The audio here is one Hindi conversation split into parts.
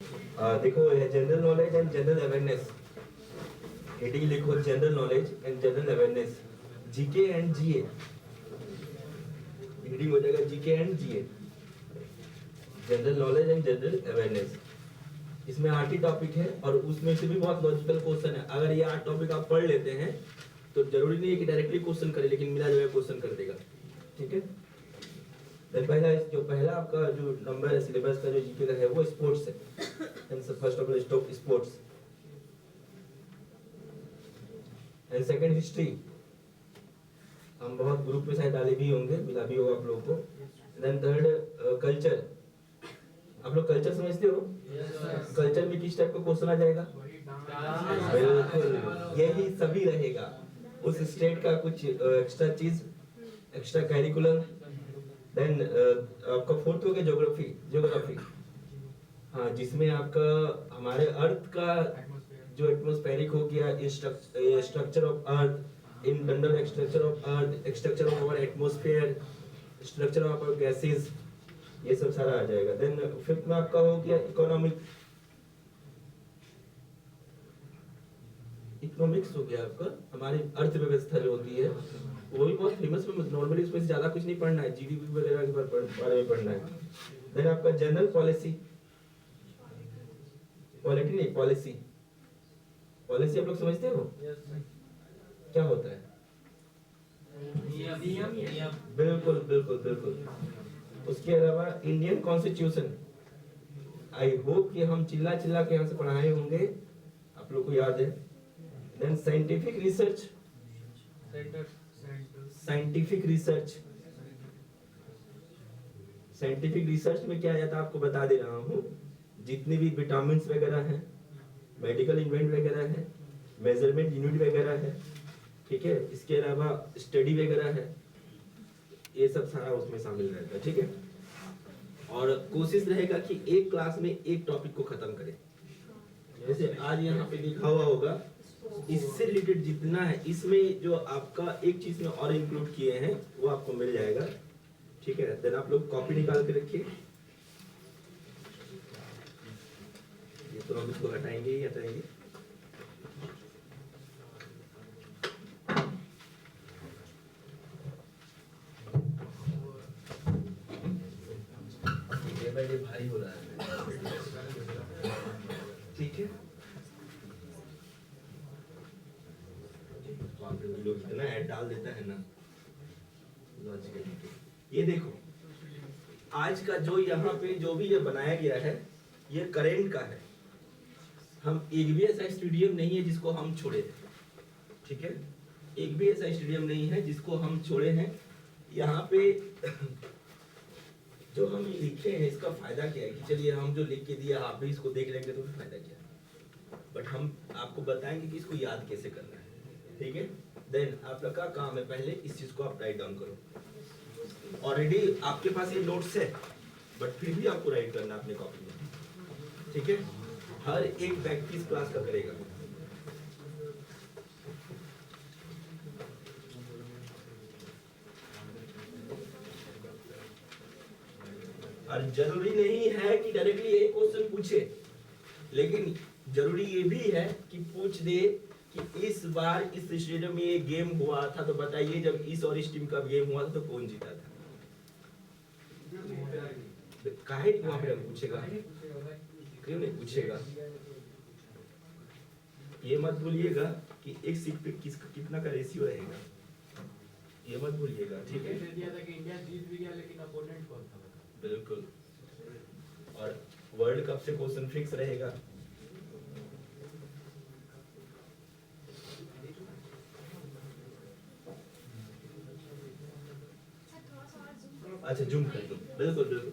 देखो ये general knowledge and general awareness, heading लिखो general knowledge and general awareness, GK and GA, heading हो जाएगा GK and GA, general knowledge and general awareness. इसमें 8 ही टॉपिक है और उसमें से भी बहुत लॉजिकल क्वेश्चन है। अगर ये 8 टॉपिक आप पढ़ लेते हैं तो जरूरी नहीं है कि डायरेक्टली क्वेश्चन करे, लेकिन मिला जुला क्वेश्चन कर देगा। ठीक है, तो पहला आपका जो नंबर है सिलेबस का जो जीके का है वो स्पोर्ट्स है। First of all stop sports, and second history. हम बहुत ग्रुप में शायद डाले भी होंगे, मिला भी होगा आप लोगों को। Then third culture. आप लोग कल्चर समझते हो? कल्चर में किस टाइप का क्वेश्चन आ जाएगा? बिल्कुल यही सभी रहेगा, उस स्टेट का कुछ एक्स्ट्रा चीज, एक्स्ट्रा कैरिकुलम। देन आपका फोर्थ हो गया ज्योग्राफी। ज्योग्राफी, हाँ, जिसमें आपका हमारे अर्थ का जो एटमॉस्फेरिक हो गया, structure of earth, internal structure of earth, structure of our atmosphere, structure of our gases, ये सब सारा आ जाएगा। देन फिफ्थ में आपका हो गया इकोनॉमिक, इकोनॉमिक्स हो गया आपका, हमारी अर्थव्यवस्था जो होती है वो भी बहुत फेमस है। नॉर्मली उसमें से ज्यादा कुछ नहीं पढ़ना है, जीडीपी वगैरह के बारे में पढ़ना है। देन आपका जनरल पॉलिसी, पॉलिटी नहीं पॉलिसी, पॉलिसी आप लोग समझते हो? क्या होता है? नियम। बिल्कुल बिल्कुल बिल्कुल। उसके अलावा इंडियन कॉन्स्टिट्यूशन, आई होप कि हम चिल्ला चिल्ला के यहाँ से पढ़ाए होंगे, आप लोग को याद है। Then scientific research, scientific research, scientific research में क्या जाता है आपको बता दे रहा हूँ। जितने भी विटामिन वगैरह हैं, मेडिकल इन्वेंट वगैरह है, मेजरमेंट यूनिट वगैरह है, ठीक है, इसके अलावा स्टडी वगैरह है, ये सब सारा उसमें शामिल रहता है। ठीक है, और कोशिश रहेगा कि एक क्लास में एक टॉपिक को खत्म करें। जैसे आज यहाँ पे लिखा हुआ होगा, इससे रिलेटेड जितना है इसमें जो आपका एक चीज में और इंक्लूड किए हैं वो आपको मिल जाएगा। ठीक है, देन आप लोग कॉपी निकाल के रखिए। ये तो हम इसको हटाएंगे ही हटाएंगे। ये भारी हो रहा है। ठीक है, लोग इतना ऐड डाल देता है ना लॉजिकली। ये देखो, आज का जो यहाँ पे जो भी ये बनाया गया है ये करेंट का है। हम एक भी ऐसा स्टेडियम नहीं है जिसको हम छोड़े, ठीक है, एक भी ऐसा स्टेडियम नहीं है जिसको हम छोड़े हैं। यहाँ पे जो हम लिखे हैं इसका फायदा क्या है कि चलिए हम जो लिख के दिया आप भी इसको देख लेंगे तो फायदा क्या है, बट हम आपको बताएंगे कि इसको याद कैसे करना है। ठीक है, देन आप लोग का काम है पहले इस चीज को आप राइट डाउन करो। ऑलरेडी आपके पास ये नोट्स है बट फिर भी आपको राइट करना अपने कॉपी में। ठीक है, हर एक व्यक्ति इस क्लास का करेगा। और जरूरी नहीं है कि डायरेक्टली यही क्वेश्चन पूछे, लेकिन जरूरी ये भी है कि पूछ दे कि इस बार इस स्टेडियम में ये गेम हुआ था, तो बताइए जब इस और इस टीम का गेम हुआ था तो कौन जीता था। काहे वहां पे पूछेगा, क्यों नहीं पूछेगा। ये मत भूलिएगा कि एक सीट पे कितना का रेशियो रहेगा, ये मत भूलिएगा। ठीक है, इंडिया जीत भी गया लेकिन अपोनेंट कौन था? बिल्कुल, और वर्ल्ड कप से क्वेश्चन फिक्स रहेगा। अच्छा जूम कर दो, बिल्कुल बिल्कुल।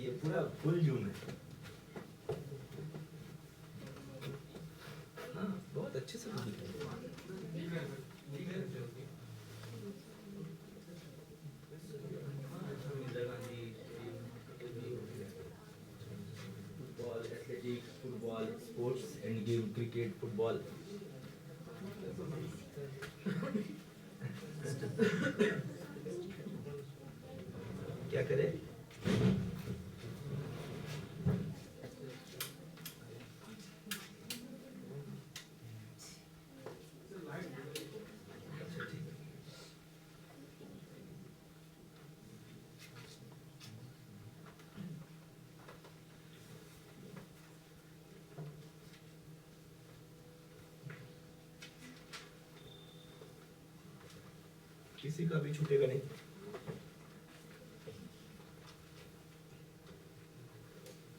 ये पूरा फुल जूम है। अच्छे से नहीं दिख रहा है। Indira Gandhi football, athletics, football, sports end game, cricket, football. क्या करें? अच्छा ठीक है। किसी का भी छूटेगा नहीं।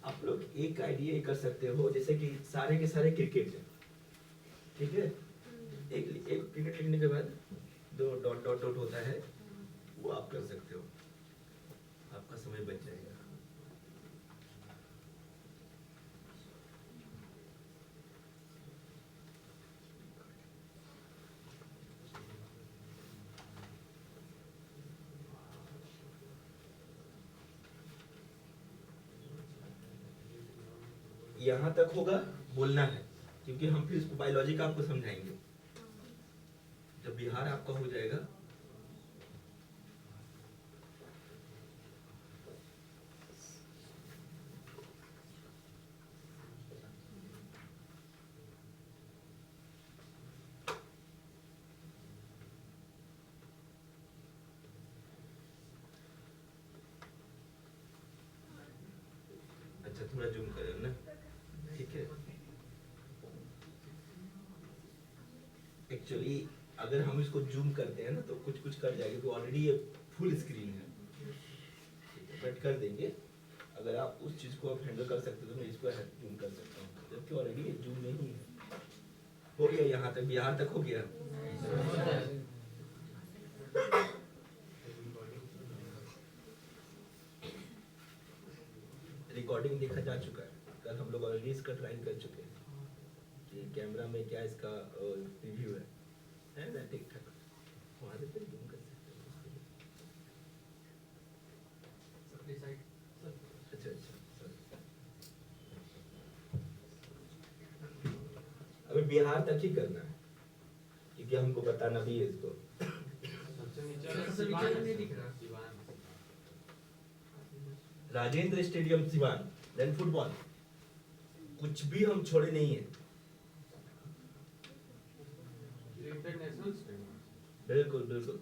आप लोग एक आइडिया कर सकते हो, जैसे कि सारे के सारे क्रिकेट है, ठीक है? एक क्रिकेट लिखने के बाद दो डॉट डॉट डॉट होता है, वो आप कर सकते हो, आपका समय बच जाएगा। यहाँ तक होगा, बोलना है, क्योंकि हम फिर इसको बायोलॉजी का आपको समझाएंगे। जब बिहार आपका हो जाएगा, अच्छा थोड़ा जूम करें ना, ठीक है? एक्चुअली अगर हम इसको जूम करते हैं ना तो कुछ कुछ कर जाएगा, तो ऑलरेडी ये फुल स्क्रीन है, बट कर देंगे। अगर आप उस चीज को आप हैंडल कर सकते हो तो मैं इसको जूम कर सकता हूँ, जबकि ऑलरेडी ये जूम नहीं है। हो गया, यहाँ तक बिहार तक हो गया। रिकॉर्डिंग देखा जा चुका है, कल हम लोग ऑलरेडी इसका ट्रायल कर चुके हैं कि कैमरा में क्या इसका रिव्यू है ना, ठीक ठाक। वहाँ से फिर जूम कर सकते हो उसके लिए। अच्छा अच्छा sorry। अभी बिहार तक ही करना है, क्योंकि हमको बताना भी है इसको। सबसे नीचे नहीं दिख रहा। Rajendra stadium Siwan, then football, कुछ भी हम छोड़े नहीं है। International stadium. बिल्कुल बिल्कुल।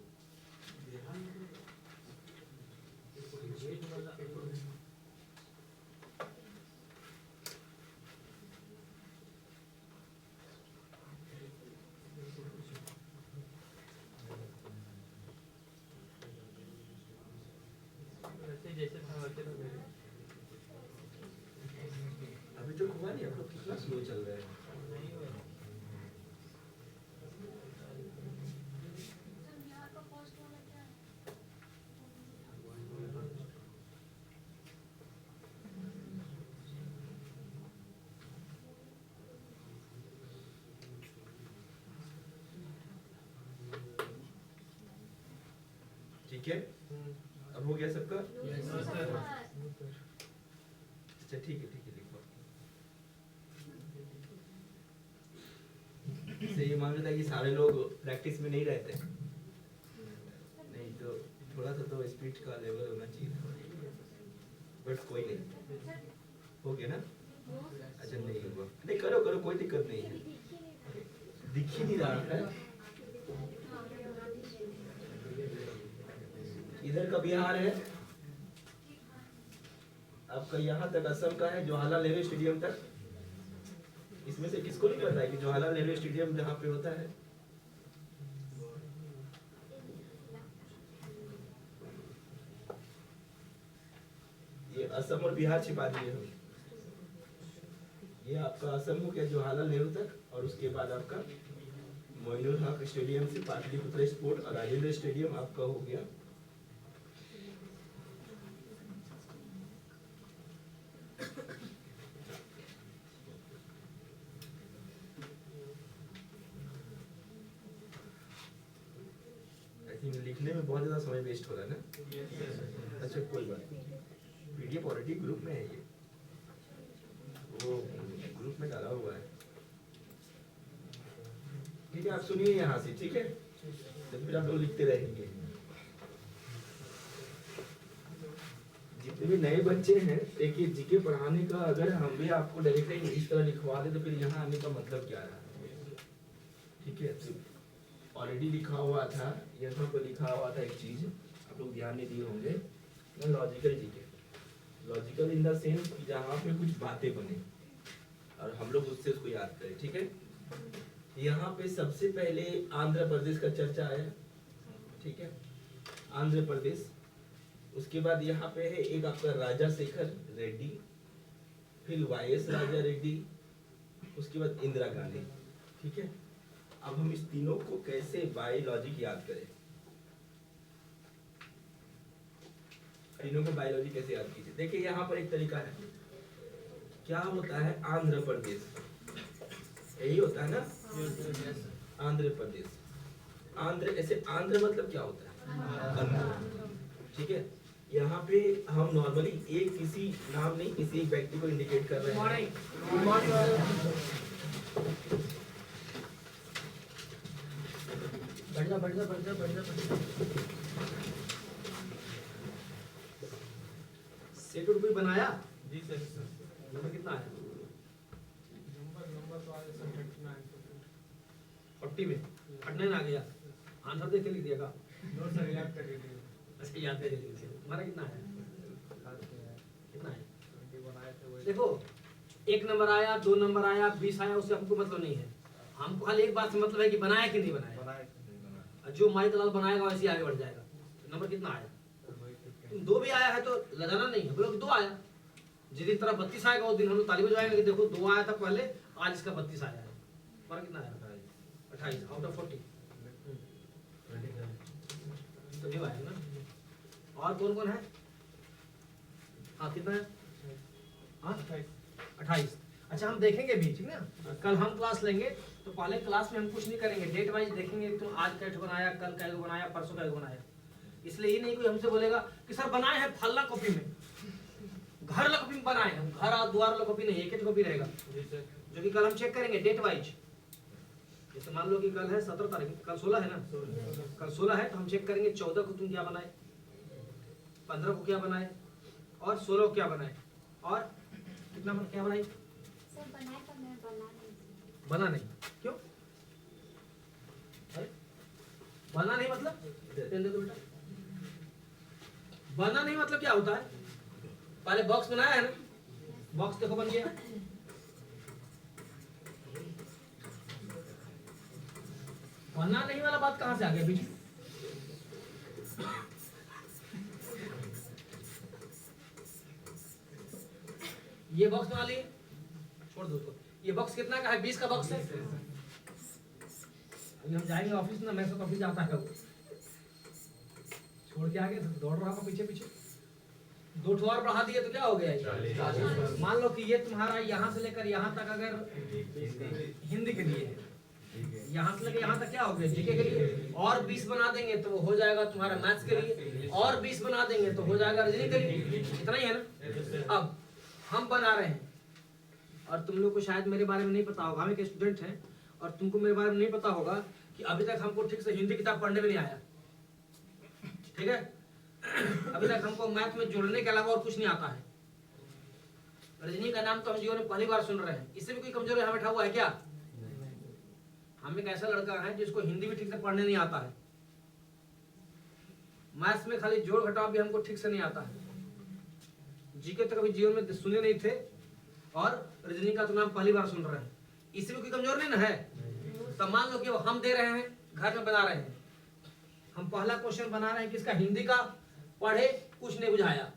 जैसे था वैसे तो मेरे अभी तो हुआ नहीं, आपका कितना स्लो चल रहा है। नहीं हुआ। ठीक है, अब हो गया सबका? अच्छा ठीक है लिखो। से ये मान लेता है कि सारे लोग प्रैक्टिस में नहीं रहते, नहीं तो थोड़ा सा तो स्पीड का लेवल होना चाहिए, बट कोई नहीं, हो गया ना? अच्छा नहीं हुआ, नहीं करो करो, कोई दिक्कत नहीं है, दिख ही नहीं रहा है। इधर का बिहार है आपका, यहाँ तक असम का है, जवाहरलाल नेहरू स्टेडियम तक। इसमें से किसको नहीं पता है कि जवाहरलाल नेहरू स्टेडियम जहाँ पे होता है? ये असम और बिहार छिपा दिए हम। ये आपका असम हो गया जवाहरलाल नेहरू तक, और उसके बाद आपका मोइनुल हक स्टेडियम से पाटलिपुत्र स्पोर्ट और राजेंद्र स्टेडियम आपका हो गया लेकिन लिखने में बहुत ज़्यादा समय वेस्ट हो रहा है ना। अच्छा कोई बात नहीं, पीडीएफ ऑलरेडी ग्रुप में है, ये वो ग्रुप में डाला हुआ है। ठीक है, आप सुनिए यहाँ से, ठीक है, तो फिर आप लोग लिखते रहेंगे। जितने भी नए बच्चे हैं, देखिए जीके पढ़ाने का अगर हम भी आपको डायरेक्टली इस तरह लिखवा दे तो फिर यहाँ आने का मतलब क्या रहा। ठीक है, ऑलरेडी लिखा हुआ था, यहाँ पर लिखा हुआ था एक चीज आप लोग ध्यान नहीं दिए होंगे, logical GK. Logical in the sense कि जहाँ पे कुछ बातें बने और हम लोग उससे उसको याद करें। ठीक है, यहाँ पे सबसे पहले आंध्र प्रदेश का चर्चा आया। ठीक है, आंध्र प्रदेश, उसके बाद यहाँ पे है एक आपका राजाशेखर रेड्डी, फिर वाईएस राजा रेड्डी, उसके बाद इंदिरा गांधी। ठीक है, अब हम इस तीनों को कैसे बाय लॉजिक याद करें, तीनों को बायोलॉजी कैसे याद कीजिए। देखिए यहाँ पर एक तरीका है, क्या होता है आंध्र प्रदेश, यही होता है ना, आंध्र प्रदेश। आंध्र, ऐसे आंध्र मतलब क्या होता है, ठीक है। यहाँ पे हम नॉर्मली एक किसी नाम नहीं, किसी एक व्यक्ति को इंडिकेट कर रहे हैं। सेट उट कोई बनाया? जी सर। नंबर कितना है? नंबर तो आगे सर 40 में 39 आ गया। आंसर देख के लिख दिएगा। नो सर, याद कर लीजिए। अच्छा याद है, हमारा कितना है? कितना है? बनाए थे वही। देखो, 1 नंबर आया, 2 नंबर आया, 20 आया, उससे हमको मतलब नहीं है। हमको खाली एक बात से मतलब है कि बनाया कि नहीं बनाया। बनाए थे, नहीं बनाए। जो माई दलाल बनाएगा वैसे ही आगे बढ़ जाएगा। नंबर कितना आया? वही 15। 2 भी आया है तो लगाना नहीं है, बोलो कि 2 आया। जिस दिन तरह 32 आएगा उस दिन हम लोग ताली बजाएंगे कि देखो 2 आया था पहले, आज इसका 32 आया है। हमारा कितना आया? 28 आउट ऑफ 40। तो ये आया ना। और कौन कौन है? हाँ कितना है? हाँ 28। अच्छा हम देखेंगे भी, ठीक ना। कल हम क्लास लेंगे तो पहले क्लास में हम कुछ नहीं करेंगे, डेट वाइज देखेंगे तो आज कैसे बनाया, कल कैसे बनाया, परसों कैसे बनाया। इसलिए ये नहीं कोई हमसे बोलेगा कि सर बनाए हैं फल्ला कॉपी में, घर वाला कॉपी में बनाए हैं, घर और द्वार वाला कॉपी नहीं, एक ही कॉपी रहेगा, जी सर। जो कि कल हम चेक करेंगे डेट वाइज। जैसे मान लो कि कल है 17 तारीख, कल 16 है ना, कल 16 है तो हम चेक करेंगे 14 को तुम क्या बनाए, 15 को क्या बनाए और 16 को क्या बनाए और कितना क्या बनाई। सब बनाए पर मैं बना नहीं। बना नहीं क्यों? अरे बना नहीं मतलब तो बेटा, बना नहीं मतलब क्या होता है? पहले बॉक्स बनाया है ना, बॉक्स देखो बन गया। बना नहीं वाला बात कहां से आ गया बीच में? ये बॉक्स बना लिए, छोड़ दो उसको। ये बॉक्स कितना का है? 20 का बॉक्स है। अभी हम जाएंगे ऑफिस ना, मैं तो ऑफिस जाता है, छोड़ के आगे दौड़ रहा था पीछे पीछे, 2 ठो और बढ़ा दिए तो क्या हो गया? 40। मान लो कि ये तुम्हारा यहाँ से लेकर यहाँ तक अगर हिंदी के लिए है, यहाँ से लेकर यहाँ तक क्या हो गया? जीके के लिए। और 20 बना देंगे तो वो हो जाएगा तुम्हारा मैथ्स के लिए, और 20 बना देंगे तो हो जाएगा रीजनिंग के लिए। इतना ही है ना। अब हम बना रहे हैं और तुम लोग को शायद मेरे बारे में नहीं पता होगा, हम एक स्टूडेंट हैं और तुमको मेरे बारे में नहीं पता होगा कि अभी तक हमको ठीक से हिंदी किताब पढ़ने में नहीं आया, ठीक है। अभी तक हमको मैथ में जोड़ने के अलावा और कुछ नहीं आता है। रजनी का नाम तो हम जीवन में पहली बार सुन रहे हैं। इससे भी कोई कमजोर यहाँ बैठा हुआ है क्या? हम एक ऐसा लड़का है जिसको हिंदी भी ठीक से पढ़ने नहीं आता है, मैथ्स में खाली जोड़ घटाव भी हमको ठीक से नहीं आता है, जीके तो कभी जीवन में सुने नहीं थे और रजनी का तो नाम पहली बार सुन रहे हैं। इससे भी कोई कमजोर नहीं ना है। तो मान लो कि हम दे रहे हैं, घर में बना रहे हैं, हम पहला क्वेश्चन बना रहे हैं किसका? हिंदी का। पढ़े, कुछ नहीं बुझाया,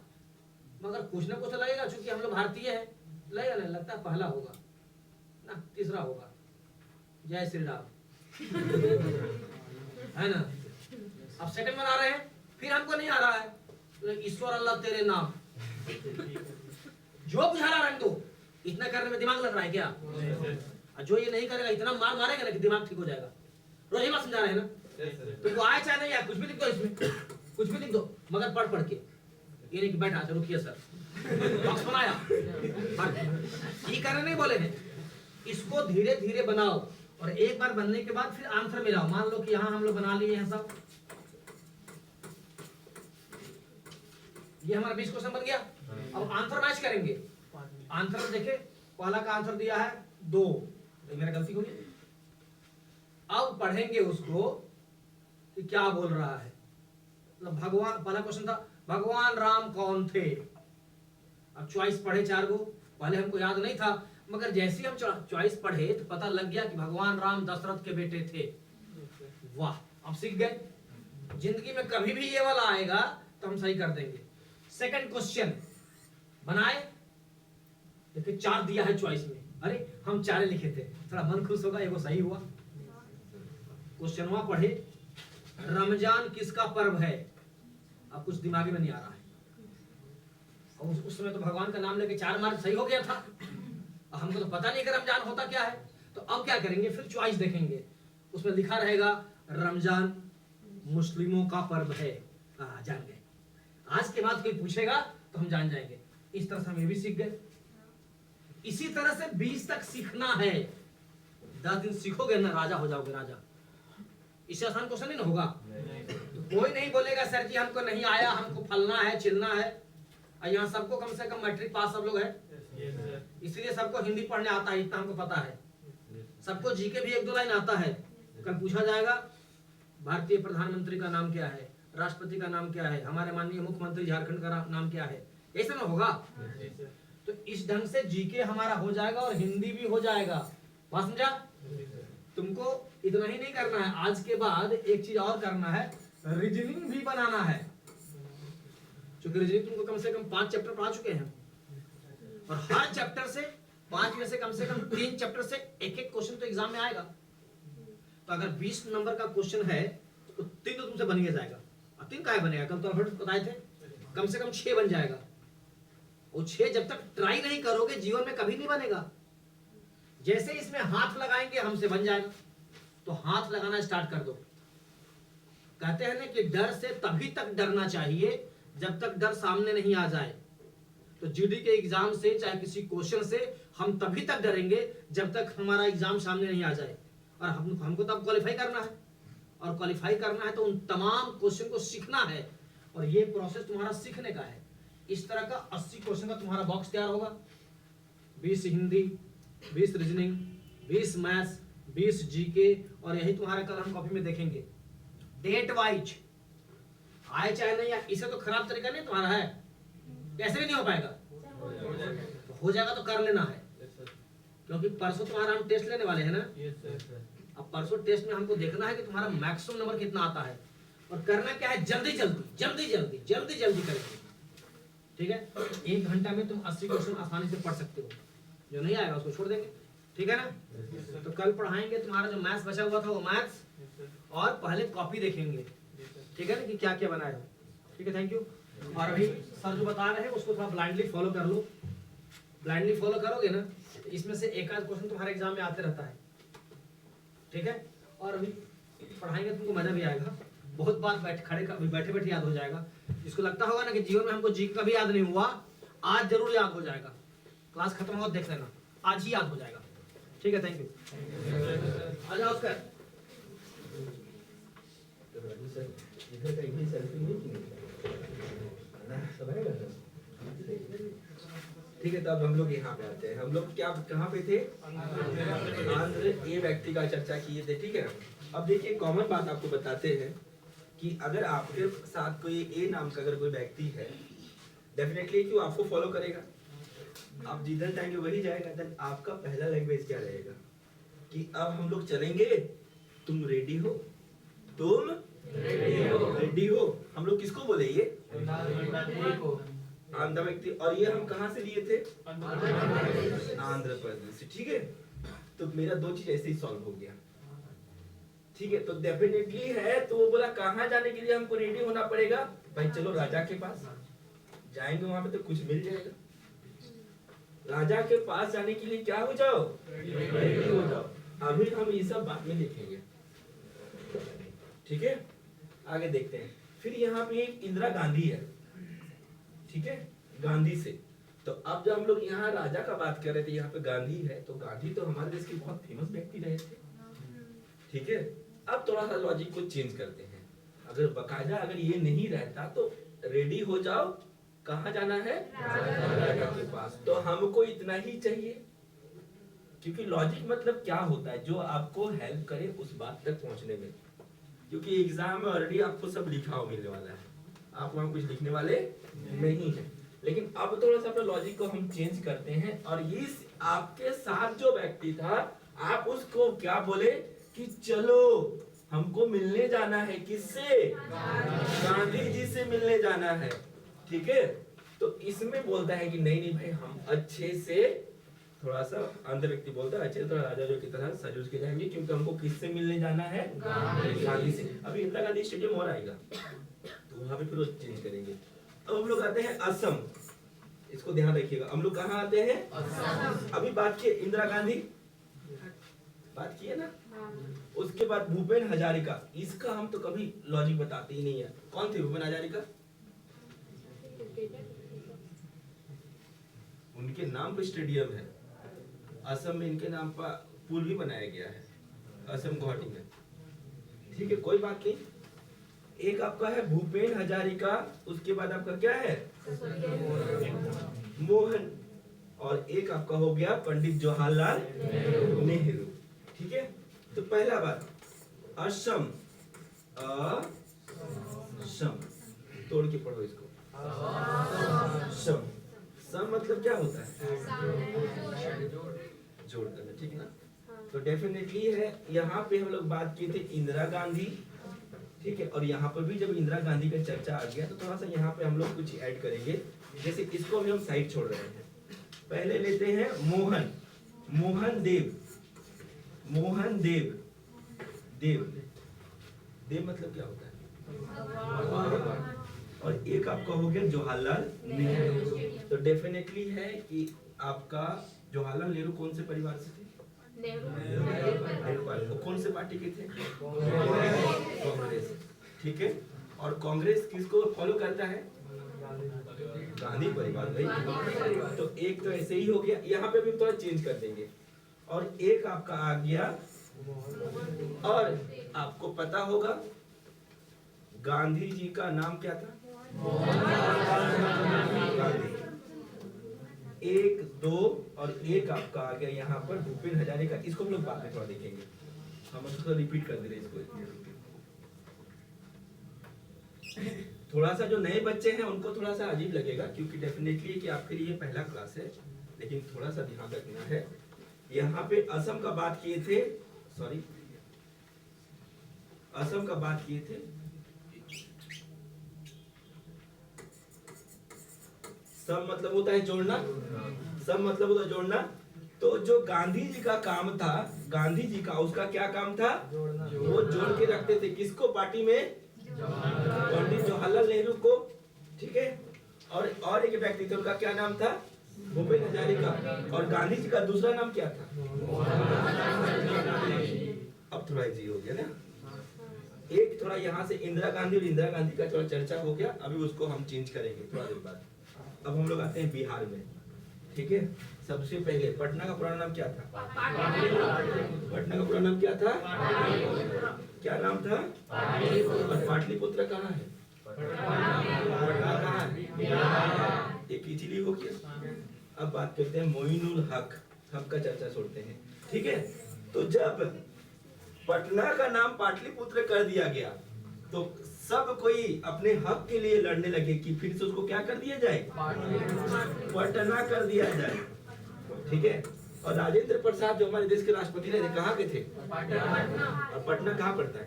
मगर कुछ ना कुछ लगेगा, चूंकि हम लोग भारतीय हैं, लगेगा नहीं, लगता है पहला होगा ना, तीसरा होगा, जय श्री राम है ना। अब सेकंड बना रहे हैं, फिर हमको नहीं आ रहा है, तो ईश्वर अल्लाह तेरे नाम, जो बुझा रहा है तो इतना करने में दिमाग लग रहा है क्या? जो ये नहीं करेगा इतना मार मारेगा ना कि दिमाग ठीक हो जाएगा। रोज ही बात समझा रहे हैं ना। तुमको आए चाहे नहीं आए, कुछ भी लिख दो इसमें, कुछ भी लिख दो, मगर पढ़ के। ये नहीं कि बैठा अच्छा रुकिए सर, बॉक्स बनाया, ये करने नहीं बोले हैं। इसको धीरे धीरे बनाओ और एक बार बनने के बाद फिर आंसर मिलाओ। मान लो कि यहाँ हम लोग बना लिए हैं सब, ये हमारा 20 क्वेश्चन बन गया। अब आंसर मैच करेंगे। आंसर में देखे पहला का आंसर दिया है 2, तो मेरा गलती होगी। अब पढ़ेंगे उसको कि क्या बोल रहा है। मतलब भगवान, पहला क्वेश्चन था भगवान राम कौन थे। अब चॉइस पढ़े 4 गो, पहले हमको याद नहीं था, मगर जैसे ही हम चॉइस पढ़े तो पता लग गया कि भगवान राम दशरथ के बेटे थे। वाह, अब सीख गए। जिंदगी में कभी भी ये वाला आएगा तो हम सही कर देंगे। सेकंड क्वेश्चन बनाए, देखिए 4 दिया है चॉइस में, अरे हम 4 लिखे थे, थोड़ा मन खुश होगा, एगो सही हुआ। क्वेश्चन वहां पढ़े, रमजान किसका पर्व है। अब कुछ दिमाग में नहीं आ रहा है, और उस समय तो भगवान का नाम लेके 4 मार्क सही हो गया था। हमको तो पता नहीं कि रमजान होता क्या है। तो अब क्या करेंगे, फिर चॉइस देखेंगे, उसमें लिखा रहेगा रमजान मुस्लिमों का पर्व है। जान गए। आज के बाद कोई पूछेगा तो हम जान जाएंगे। इस तरह से हम ये भी सीख गए। इसी तरह से 20 तक सीखना है। 10 दिन सीखोगे ना, राजा हो जाओगे, राजा। इससे आसान क्वेश्चन नहीं ना होगा। तो कोई नहीं बोलेगा सर जी हमको नहीं आया, हमको फलना है चिलना है। यहाँ सबको कम से कम मैट्रिक पास सब लोग है, इसलिए सबको हिंदी पढ़ने आता है, इतना हमको पता है। सबको जीके भी 1-2 लाइन आता है। कल पूछा जाएगा भारतीय प्रधानमंत्री का नाम क्या है, राष्ट्रपति का नाम क्या है, हमारे माननीय मुख्यमंत्री झारखंड का नाम क्या है, ऐसा ना होगा। तो इस ढंग से जीके हमारा हो जाएगा और हिंदी भी हो जाएगा। बात समझा। तुमको इतना ही नहीं करना है, आज के बाद एक चीज और करना है, रीजनिंग भी बनाना है। क्योंकि रीजनिंग तुमको कम से कम 5 चैप्टर पढ़ा चुके हैं, और हर चैप्टर से 5 में से कम 3 चैप्टर से एक क्वेश्चन तो एग्जाम में आएगा। तो अगर 20 नंबर का क्वेश्चन है तो 3 तो तुमसे बन ही जाएगा। और 3 काहे बनेगा, कल तो ऑलरेडी बताए थे, कम से कम 6 बन जाएगा। वो 6 जब तक ट्राई नहीं करोगे जीवन में कभी नहीं बनेगा। जैसे इसमें हाथ लगाएंगे हमसे बन जाएगा। तो हाथ लगाना स्टार्ट कर दो। कहते हैं ना कि डर से तभी तक डरना चाहिए जब तक डर सामने नहीं आ जाए। तो जीडी के एग्जाम से चाहे किसी क्वेश्चन से हम तभी तक डरेंगे जब तक हमारा एग्जाम सामने नहीं आ जाए। और हमको तब क्वालिफाई करना है, और क्वालिफाई करना है तो उन तमाम क्वेश्चन को सीखना है। और ये प्रोसेस तुम्हारा सीखने का है। इस तरह का 80 क्वेश्चन का तुम्हारा बॉक्स तैयार होगा। 20 हिंदी, 20 रीजनिंग, 20 मैथ्स, 20 जीके, और यही तुम्हारा कल हम कॉपी में देखेंगे। डेट वाइज आए चाहे नहीं आए, इसे तो खराब तरीका नहीं तुम्हारा है, कैसे भी नहीं हो पाएगा। तो हो जाएगा तो कर लेना है, क्योंकि परसों तुम्हारा हम टेस्ट लेने वाले हैं ना। अब परसों टेस्ट में हमको देखना है कि तुम्हारा मैक्सिमम नंबर कितना आता है, और करना क्या है, जल्दी जल्दी करेंगे। ठीक है, 1 घंटा में तुम 80 क्वेश्चन आसानी से पढ़ सकते हो। जो नहीं आएगा उसको छोड़ देंगे, ठीक है ना। तो कल पढ़ाएंगे तुम्हारा जो मैथ्स बचा हुआ था वो मैथ्स, और पहले कॉपी देखेंगे, ठीक है ना, कि क्या क्या बनाए हो। ठीक है, थैंक यू। और अभी सर जो बता रहे हैं उसको थोड़ा ब्लाइंडली फॉलो कर लो। ब्लाइंडली फॉलो करोगे ना, इसमें से एक आध क्वेश्चन तुम्हारे एग्जाम में आते रहता है, ठीक है। और अभी पढ़ाएंगे तुमको मजा भी आएगा। बहुत बार बैठे बैठे याद हो जाएगा। जिसको लगता होगा ना कि जीवन में हमको जी कभी याद नहीं हुआ, आज जरूर याद हो जाएगा। क्लास खत्म हो देख लेना, आज ही याद हो जाएगा। ठीक है, थैंक यू। आ जाओ उसका इधर का इंग्लिश सेल्फी नहीं की सब आएगा ना? ठीक है, तो अब हम लोग यहाँ पे आते हैं। हम लोग क्या कहाँ पे थे, आंध्र ए व्यक्ति का चर्चा किए थे, ठीक है ना। अब देखिए कॉमन बात आपको बताते हैं कि अगर आपके साथ कोई ए नाम का अगर कोई व्यक्ति है, डेफिनेटली क्यों आपको फॉलो करेगा, आप जिधर जाएंगे वही जाएगा। देन आपका पहला लैंग्वेज क्या रहेगा कि अब हम लोग चलेंगे, तुम रेडी हो, तुम रेडी हो। हम लोग किसको बोले, ये आंध्र व्यक्ति। और ये हम कहाँ से लिए थे, आंध्र प्रदेश से, ठीक है। तो मेरा 2 चीज ऐसे ही सॉल्व हो गया, ठीक है। तो डेफिनेटली है, तो वो बोला कहाँ जाने के लिए हमको रेडी होना पड़ेगा, भाई चलो राजा के पास जाएंगे, वहां पे तो कुछ मिल जाएगा। राजा के पास जाने के लिए क्या हो जाओ, रेडी हो जाओ। अभी हम ये सब बाद में देखेंगे, ठीक है, आगे देखते हैं। फिर यहाँ पे एक इंदिरा गांधी है, ठीक है, गांधी से। तो अब जब हम लोग यहाँ राजा का बात कर रहे थे, यहाँ पे गांधी है, तो गांधी तो हमारे देश के बहुत फेमस व्यक्ति रहे थे, ठीक है। अब थोड़ा सा लॉजिक को चेंज करते हैं। अगर बकायदा अगर ये नहीं रहता तो रेडी हो जाओ, कहाँ जाना है, राजा के पास। तो हमको इतना ही चाहिए, क्योंकि लॉजिक मतलब क्या होता है, जो आपको हेल्प करे उस बात तक पहुंचने में। क्योंकि एग्जाम में ऑलरेडी आपको सब लिखा हो मिलने वाला है, आप वहां कुछ लिखने वाले नहीं है। लेकिन अब थोड़ा सा अपने लॉजिक को हम चेंज करते हैं, और ये आपके साथ जो व्यक्ति था, आप उसको क्या बोले कि चलो हमको मिलने जाना है, किससे, गांधी जी से मिलने जाना है, ठीक है। तो इसमें बोलता है कि नहीं नहीं भाई, हम अच्छे से, थोड़ा सा अंदर व्यक्ति बोलता है अच्छे से, थोड़ा राजा जो की तरह सजूज के जाएंगे, क्योंकि हमको किससे मिलने जाना है, गांधी से। अभी इंदिरा गांधी स्टेडियम और आएगा तो वहां पे फिर वो चेंज करेंगे। अब हम लोग आते हैं असम, इसको ध्यान रखिएगा, हम लोग कहाँ आते हैं, असम। अभी बात किए इंदिरा गांधी, बात किए ना, उसके बाद भूपेन हजारिका, इसका हम तो कभी लॉजिक बताते ही नहीं है। कौन थे भूपेन हजारिका? उनके नाम पे स्टेडियम है, असम में इनके नाम पर पुल भी बनाया गया है, असम गुवाहाटी में, ठीक है, कोई बात नहीं। एक आपका है भूपेन हजारिका, उसके बाद आपका क्या है, मोहन, और एक आपका हो गया पंडित जवाहरलाल नेहरू, ठीक है। तो पहला बात, असम, असम, तोड़ के पढ़ो इसको, सम, सम मतलब क्या होता है, जोड़ करना, ठीक है ना। तो डेफिनेटली है, यहाँ पे हम लोग बात किए थे इंदिरा गांधी, ठीक है, और यहाँ पर भी जब इंदिरा गांधी का चर्चा आ गया तो थोड़ा सा यहाँ पे हम लोग कुछ ऐड करेंगे। जैसे इसको भी हम साइड छोड़ रहे हैं, पहले लेते हैं मोहन, मोहन देव, मोहन देव, देव, देव मतलब क्या होता है, और एक आपका हो गया जवाहरलाल नेहरू। तो डेफिनेटली है कि आपका जवाहरलाल नेहरू कौन से परिवार से थे, नेहरू, कौन से पार्टी के थे, कांग्रेस, ठीक है। और कांग्रेस किसको फॉलो करता है, गांधी परिवार भाई। तो एक तो ऐसे ही हो गया, यहाँ पे भी थोड़ा चेंज कर देंगे। और एक आपका आ गया, और आपको पता होगा गांधी जी का नाम क्या था, गांधी। एक, दो, और एक आपका आ गया यहाँ पर भूपेन हजारिका, इसको हम लोग बाद में थोड़ा देखेंगे, हम उसको रिपीट कर दे रहे इसको। थोड़ा सा जो नए बच्चे हैं उनको थोड़ा सा अजीब लगेगा, क्योंकि डेफिनेटली कि आपके लिए पहला क्लास है, लेकिन थोड़ा सा ध्यान रखना है। यहाँ पे असम का बात किए थे, सॉरी, असम का बात किए थे, सब मतलब होता है जोड़ना, सब मतलब होता है जोड़ना। तो जो गांधी जी का काम था, गांधी जी का, उसका क्या काम था, वो जोड़ के रखते थे, किसको, पार्टी में, पंडित जवाहरलाल नेहरू को, ठीक है। और एक व्यक्ति थे, उनका क्या नाम था, भूपेन हजारिका, और गांधी जी का दूसरा नाम क्या था, अब थोड़ा इजी हो गया ना। एक थोड़ा यहाँ से इंदिरा गांधी और इंदिरा गांधी का थोड़ा चर्चा हो गया, अभी उसको हम चेंज करेंगे थोड़ा देर बाद। अब हम लोग आते हैं बिहार में, ठीक है। सबसे पहले पटना का पुराना नाम क्या था, पटना का पुराना नाम क्या था, क्या नाम था, और पाटलिपुत्र कहाँ है, पटना कहाँ है, एक इटली हो गया। अब बात करते हैं मोइनुल हक, हक का चर्चा छोड़ते हैं, ठीक है। तो जब पटना का नाम पाटलिपुत्र कर दिया गया तो सब कोई अपने हक के लिए लड़ने लगे कि फिर से उसको क्या कर दिया जाए, पटना कर दिया जाए, ठीक है। और राजेंद्र प्रसाद जो हमारे देश के राष्ट्रपति रहे, कहाँ के थे, और पटना कहाँ पड़ता है,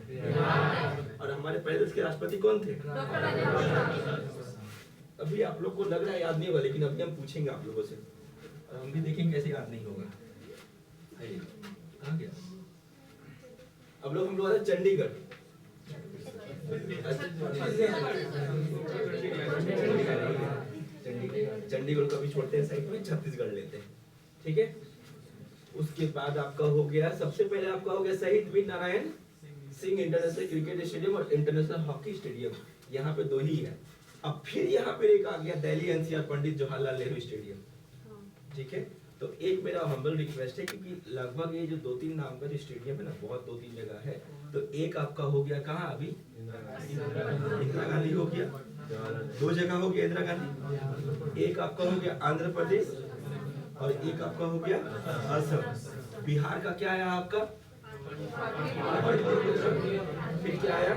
और हमारे पहले देश के राष्ट्रपति कौन थे, अभी आप लोग को लग रहा है याद नहीं होगा, लेकिन अभी हम पूछेंगे आप लोगों से, और हम भी देखेंगे कैसे याद नहीं होगा। कहाँ गया, अब लोग हम लोग चंडीगढ़, चंडीगढ़ का भी छोड़ते हैं साइड में, छत्तीसगढ़ लेते हैं, ठीक है। उसके बाद आपका हो गया, सबसे पहले आपका हो गया Shaheed Veer Narayan Singh international cricket stadium और इंटरनेशनल हॉकी स्टेडियम, यहाँ पे 2 ही है। अब फिर यहाँ पे एक आ गया दिल्ली एनसीआर पंडित जवाहरलाल नेहरू स्टेडियम, ठीक है। तो एक मेरा हम्बल रिक्वेस्ट है, क्योंकि लगभग ये जो 2-3 नाम का जो स्टेडियम है ना, बहुत 2-3 जगह है। तो एक आपका हो गया कहाँ अभी, इंदिरा गांधी हो गया, 2 जगह हो गया इंदिरा गांधी, एक आपका हो गया आंध्र प्रदेश और एक आपका हो गया असम। बिहार का क्या आया आपका, फिर क्या आया,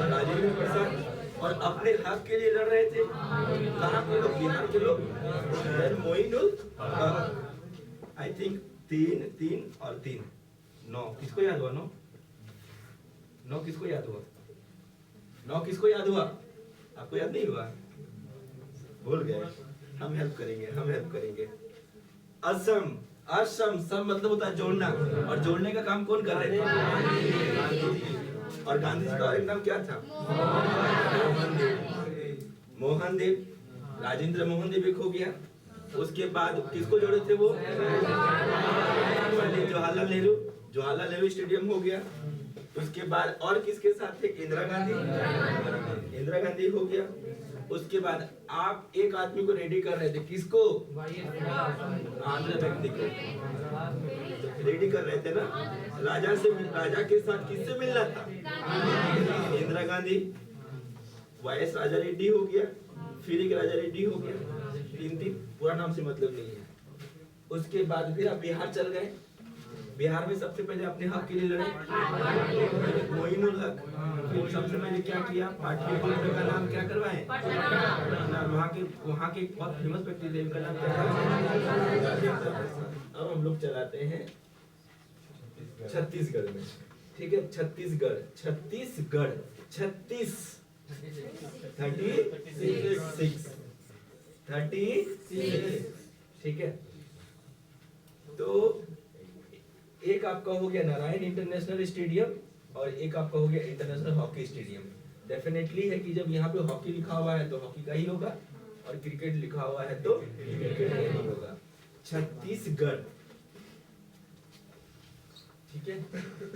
राजेंद्र प्रसाद, और अपने हक के लिए लड़ रहे थे कहाँ के लोग, बिहार के लोग, मोइनुल आई थिंक 3 और 3 9 किसको याद हुआ, 9 किसको याद हुआ, 9 किसको याद हुआ, आपको याद नहीं हुआ, भूल गए, हम हेल्प करेंगे। असम, सम मतलब होता है जोड़ना, और जोड़ने का काम कौन कर रहे थे, और गांधी जी का एक नाम क्या था, मोहन देव, राजेंद्र मोहन देव एक हो गया। उसके बाद किसको जोड़े थे वो, पंडित जवाहरलाल नेहरू स्टेडियम हो गया। उसके बाद और किसके साथ थे, इंदिरा गांधी हो गया। उसके बाद आप एक आदमी को रेडी कर रहे थे, किसको, आंध्र व्यक्ति को रेडी कर रहे थे ना, राजा के साथ किससे मिलना था, इंदिरा गांधी, वाईएस राजा रेड्डी हो गया, फिर एक राजा रेड्डी हो गया, 3 पूरा नाम से मतलब नहीं है। उसके बाद फिर आप बिहार चल गए, बिहार में सबसे पहले अपने हक के लिए लड़े, मोइनुल हक। फिर सबसे पहले क्या किया, पाटलिपुत्र का नाम क्या करवाए, वहाँ के बहुत फेमस व्यक्ति थे, उनका नाम क्या। अब हम लोग चलाते हैं छत्तीसगढ़ में, ठीक है, छत्तीसगढ़ 36, ठीक है। तो एक आपका हो गया नारायण इंटरनेशनल स्टेडियम और एक आपका हो गया इंटरनेशनल हॉकी स्टेडियम। डेफिनेटली है कि जब यहाँ पे हॉकी लिखा हुआ है तो हॉकी का ही होगा, और क्रिकेट लिखा हुआ है तो क्रिकेट का ही होगा। छत्तीसगढ़, ठीक है।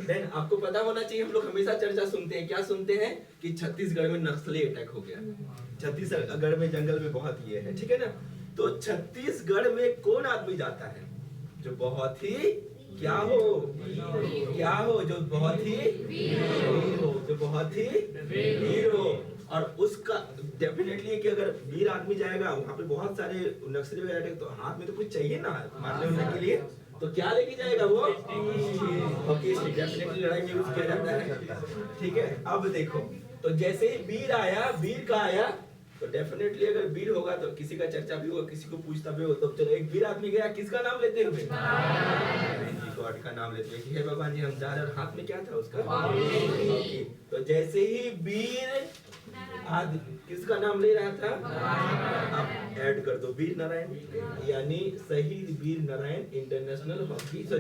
देन आपको पता होना चाहिए, हम लोग हमेशा चर्चा सुनते हैं, क्या सुनते हैं कि छत्तीसगढ़ में नक्सली अटैक हो गया, छत्तीसगढ़ में जंगल में बहुत ये है, ठीक है ना। तो छत्तीसगढ़ में कौन आदमी जाता है जो बहुत ही क्या हो, जो बहुत ही वीर हो, और उसका डेफिनेटली कि अगर वीर आदमी जाएगा वहाँ पे बहुत सारे नक्सली वगैरह अटैक, तो हाथ में तो कुछ चाहिए ना मारने उड़ने के लिए, तो क्या लेके जाएगा वो, हॉकी स्टिक, डेफिनेटली लड़ाई में यूज किया जाता है, ठीक है। अब देखो, तो जैसे ही वीर आया, वीर का आया, तो डेफिनेटली अगर वीर होगा तो किसी का चर्चा भी होगा, किसी को पूछता भी होगा। तो चलो एक वीर आदमी गया, किसका नाम लेते हुए, गॉड का नाम लेते हुए, हे भगवान जी हम जा रहे हैं, और हाथ में क्या था उसका, हॉकी। तो जैसे ही वीर किसका नाम ले रहा था, अब ऐड कर दो वीर नारायण, यानी शहीद Veer Narayan international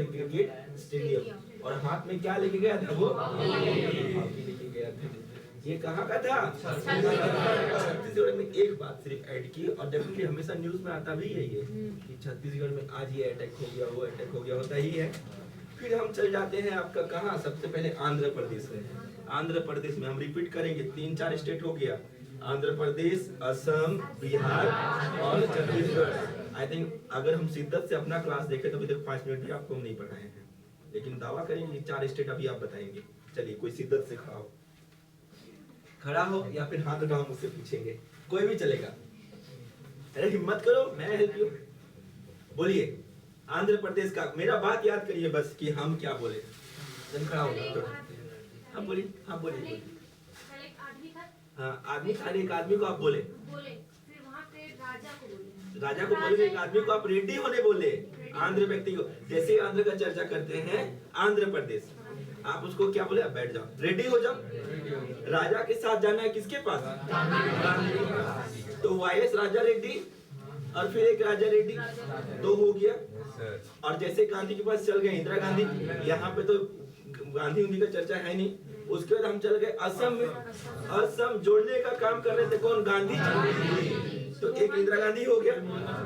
cricket stadium, और हाथ में क्या लेके गया था वो, हॉकी लेके गया था। ये कहाँ का था, छत्तीसगढ़ में। एक बात सिर्फ ऐड की, और डेफिनेटली हमेशा न्यूज में आता भी यही है कि छत्तीसगढ़ में आज ये अटैक हो गया, वो अटैक हो गया, होता ही है। फिर हम चल जाते हैं आपका कहाँ, सबसे पहले आंध्र प्रदेश में। आंध्र प्रदेश में हम रिपीट करेंगे, 3-4 स्टेट हो गया, आंध्र प्रदेश, असम, बिहार और छत्तीसगढ़। आई थिंक अगर हम शिद्दत से अपना क्लास देखें तो अभी तक 5 मिनट भी आपको हम नहीं पढ़ाए हैं, लेकिन दावा करेंगे 4 स्टेट अभी आप बताएंगे। चलिए कोई शिद्दत से खड़ा हो या फिर हाथ उठाओ, मुझसे पूछेंगे, कोई भी चलेगा। अरे हिम्मत करो, मैं हेल्प यू। बोलिए आंध्र प्रदेश का, मेरा बात याद करिए बस कि हम क्या बोले। जन खड़ा हो, हाँ बोलिए, हाँ बोलिए। हाँ आदमी था, एक आदमी को आप बोले, फिर वहाँ पे राजा को बोले, एक आदमी को आप रेड्डी होने बोले, आंध्र व्यक्ति को। जैसे आंध्र का चर्चा करते हैं, आंध्र प्रदेश, आप उसको क्या बोले, आप बैठ जाओ, रेडी हो जाओ। राजा के साथ जाना है किसके पास, तो वाईएस राजा रेड्डी और फिर एक राजा रेड्डी, 2 हो गया। और जैसे गांधी के पास चल गए इंदिरा गांधी, यहाँ पे तो गांधी उन्हीं का चर्चा है नहीं। उसके बाद हम चल गए असम में, असम जोड़ने का काम कर रहे थे कौन, गांधी जी। तो एक इंदिरा गांधी हो गया,